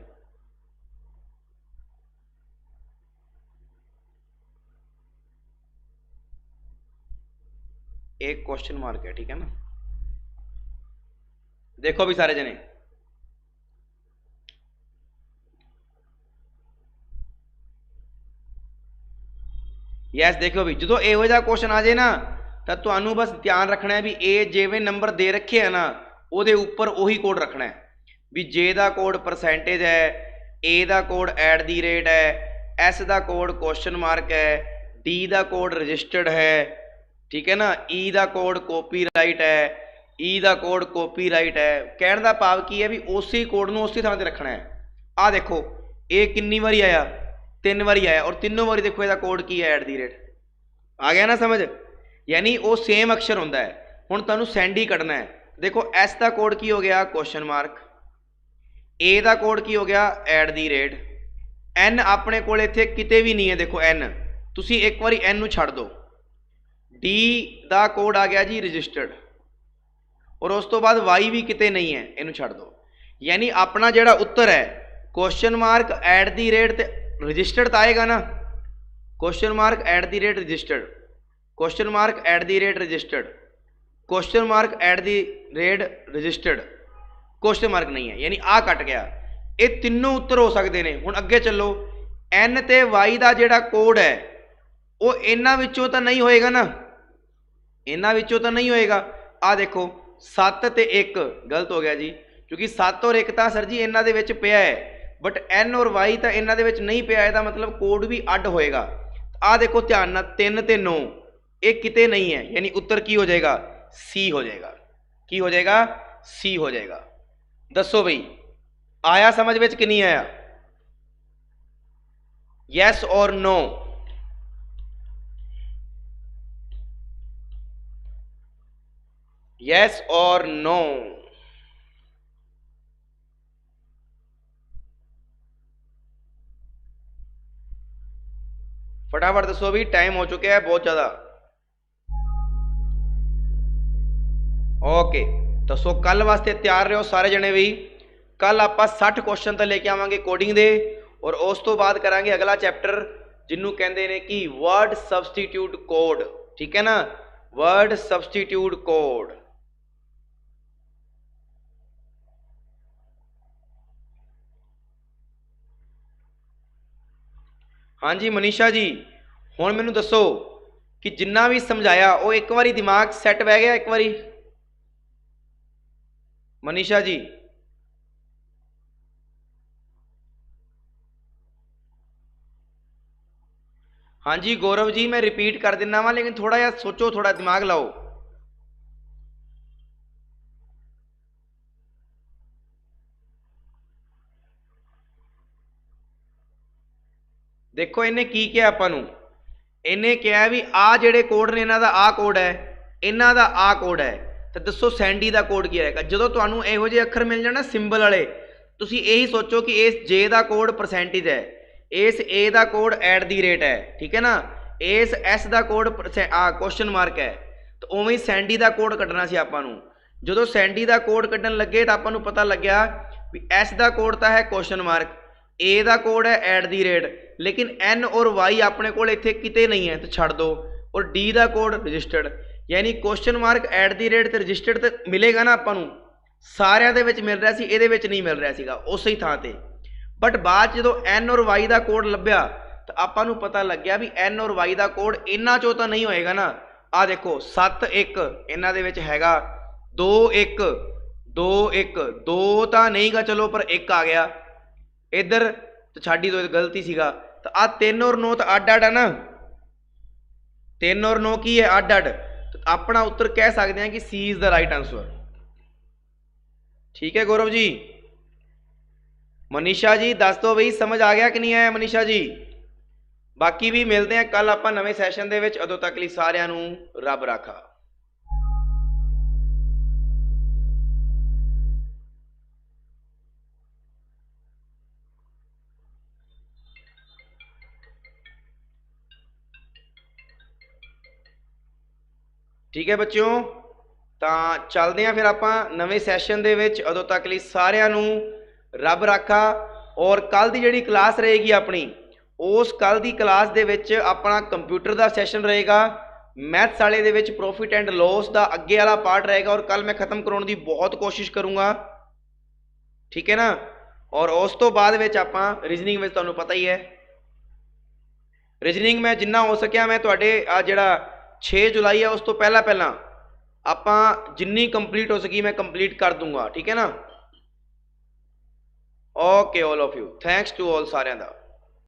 एक क्वेश्चन मार्क है, ठीक है ना। देखो भी सारे जने, यस देखो भी जो इहो जिहा क्वेश्चन आ जाए ना तो तुहानू बस ध्यान रखना है भी ए जिवें नंबर दे रखे है ना उहदे उपर उही कोड रखना है भी जे दा कोड परसेंटेज है, ए दा कोड एट दी रेट है, एस दा कोड क्वेश्चन मार्क है, डी दा कोड रजिस्टर्ड है, ठीक है ना, ई दा कोड कॉपीराइट है, ई दा कोड कॉपीराइट है। कहने का भाव की है भी उसी कोड नूं उसी थां ते रखना है। आ देखो ए कितनी बारी आया, 3 बारी आया और तीनों बारी देखो इसका कोड की है एट दी रेट। आ गया ना समझ, यानी वो सेम अक्षर होंदा है। हुण तुहानूं सैंडी कढना है। देखो एस का कोड की हो गया क्वेश्चन मार्क, ए का कोड की हो गया एट दी रेट, एन अपने कोल इत्थे किते भी नहीं है। देखो एन तुसी एक बारी एन नूं छड्ड दो, डी का कोड आ गया जी रजिस्टर्ड और उस तो बाद वाई भी किते नहीं है, इनू छड्ड दो। यानी अपना जिहड़ा उत्तर है question mark at the rate ते रजिस्टर्ड तो आएगा ना, question mark at the rate registered, question mark at the rate registered, question mark at the rate registered, question mark नहीं है, यानी आ कट गया। ये तीनों उत्तर हो सकते हैं। हुण अगे चलो, एन ते वाई का जिहड़ा कोड है वो इन्हां विचों तो नहीं होएगा ना, इन्हां विचों तो नहीं होएगा। आ देखो 7 ते 1 गलत हो गया जी, क्योंकि 7 और 1 तो सर जी इन्हां दे विच पिया है, बट एन और वाई तो इन्हां दे विच नहीं पिया, इसदा मतलब कोड भी अड होएगा। आ देखो ध्यान नाल 3 ते 9 ये किते नहीं है, यानी उत्तर की हो जाएगा सी हो जाएगा। की हो जाएगा सी हो जाएगा। दसो भाई आया समझ विच कि नहीं आया? यस और नो? यस और नो? फटाफट दसो भी, टाइम हो चुका है बहुत ज्यादा। ओके तो सो कल वास्ते तैयार रहो सारे जने भी। कल आप 60 क्वेश्चन तो लेके आवांगे कोडिंग दे और उस तो बाद करांगे अगला चैप्टर जिन्हों कहते हैं कि वर्ड सबस्टिट्यूट कोड। ठीक है ना, वर्ड सबस्टिट्यूट कोड। हाँ जी मनीषा जी, हुण मैनूं दसो कि जिन्ना भी समझाया वो एक बारी दिमाग सैट बह गया एक बारी? मनीषा जी हाँ जी, गौरव जी मैं रिपीट कर देना वा, लेकिन थोड़ा जिहा सोचो, थोड़ा दिमाग लाओ। देखो इन्हें की किया आपां नूं, इन्हें कहा भी आ जिहड़े कोड ने इन्हां दा आ कोड है, इन्हां दा आ कोड है, तो दसो सैंडी का कोड की आएगा। जो तुहानूं इहो जिहे अखर मिल जाण सिंबल वाले, तुसीं यही सोचो कि इस जे का कोड परसेंटेज है, इस ए का कोड एट दी रेट है, ठीक है ना, इस एस का कोड क्वेश्चन मार्क है, तो उवें सैंडी का कोड कड्ढना सी आपां नूं। जो सैंडी का कोड कड्ढन लगे तो आपां नूं पता लग्या भी एस का कोड तो है क्वेश्चन मार्क, ए का कोड है एट दी रेट, लेकिन एन और वाई अपने को इत्थे किते नहीं है तो छड़ दो, और डी का कोड रजिस्टर्ड, यानी question mark at the rate तो रजिस्टर्ड तो मिलेगा ना आपां नूं, सारिਆਂ ਦੇ ਵਿੱਚ मिल रहा सी, ਇਹਦੇ ਵਿੱਚ नहीं मिल रहा ਸੀਗਾ ਉਸੇ ਥਾਂ ਤੇ। बट बाद जो एन और वाई का कोड लभ्या तो आपां नूं पता लग गया भी एन और वाई का कोड इन्हां चों तो नहीं होएगा ना। आ देखो 7 1 इन्हां दे विच हैगा, 2 1 2 1 2 तो नहीं गा, चलो पर 1 आ गया, इधर तो छाड़ी तो गलती सीगा। तो आ 3 और 9 तो अड अड है ना, 3 और 9 की है अड अड, तो अपना उत्तर कह सकते हैं कि सी इज द राइट आंसर। ठीक है गौरव जी। मनीषा जी दस दो बई समझ आ गया कि नहीं आया मनीषा जी। बाकी भी मिलते हैं कल आप नवे सैशन दे विच, उदों तक लई सारिआं नूं रब राखा। ठीक है बच्चों, तो चलते हैं फिर आप नवे सैशन दे विच, उदों तक लई सारिआं नूं रब राखा। और कल की जिहड़ी क्लास रहेगी अपनी, उस कल की क्लास दे विच अपना कंप्यूटर का सैशन रहेगा, मैथ्स वाले दे विच प्रॉफिट एंड लॉस का अगे वाला पार्ट रहेगा, और कल मैं खत्म कराने की बहुत कोशिश करूँगा। ठीक है ना। और उस तो बाद विच आपां रीजनिंग में तुहानूं पता ही है, रीजनिंग में जिन्ना हो सकिया मैं तुहाडे आ जिहड़ा 6 जुलाई है उस तो पहला पहला आपां जिन्नी कंप्लीट हो सकी मैं कंप्लीट कर दूंगा। ठीक है ना। Okay all of you, thanks to all सारिਆਂ ਦਾ।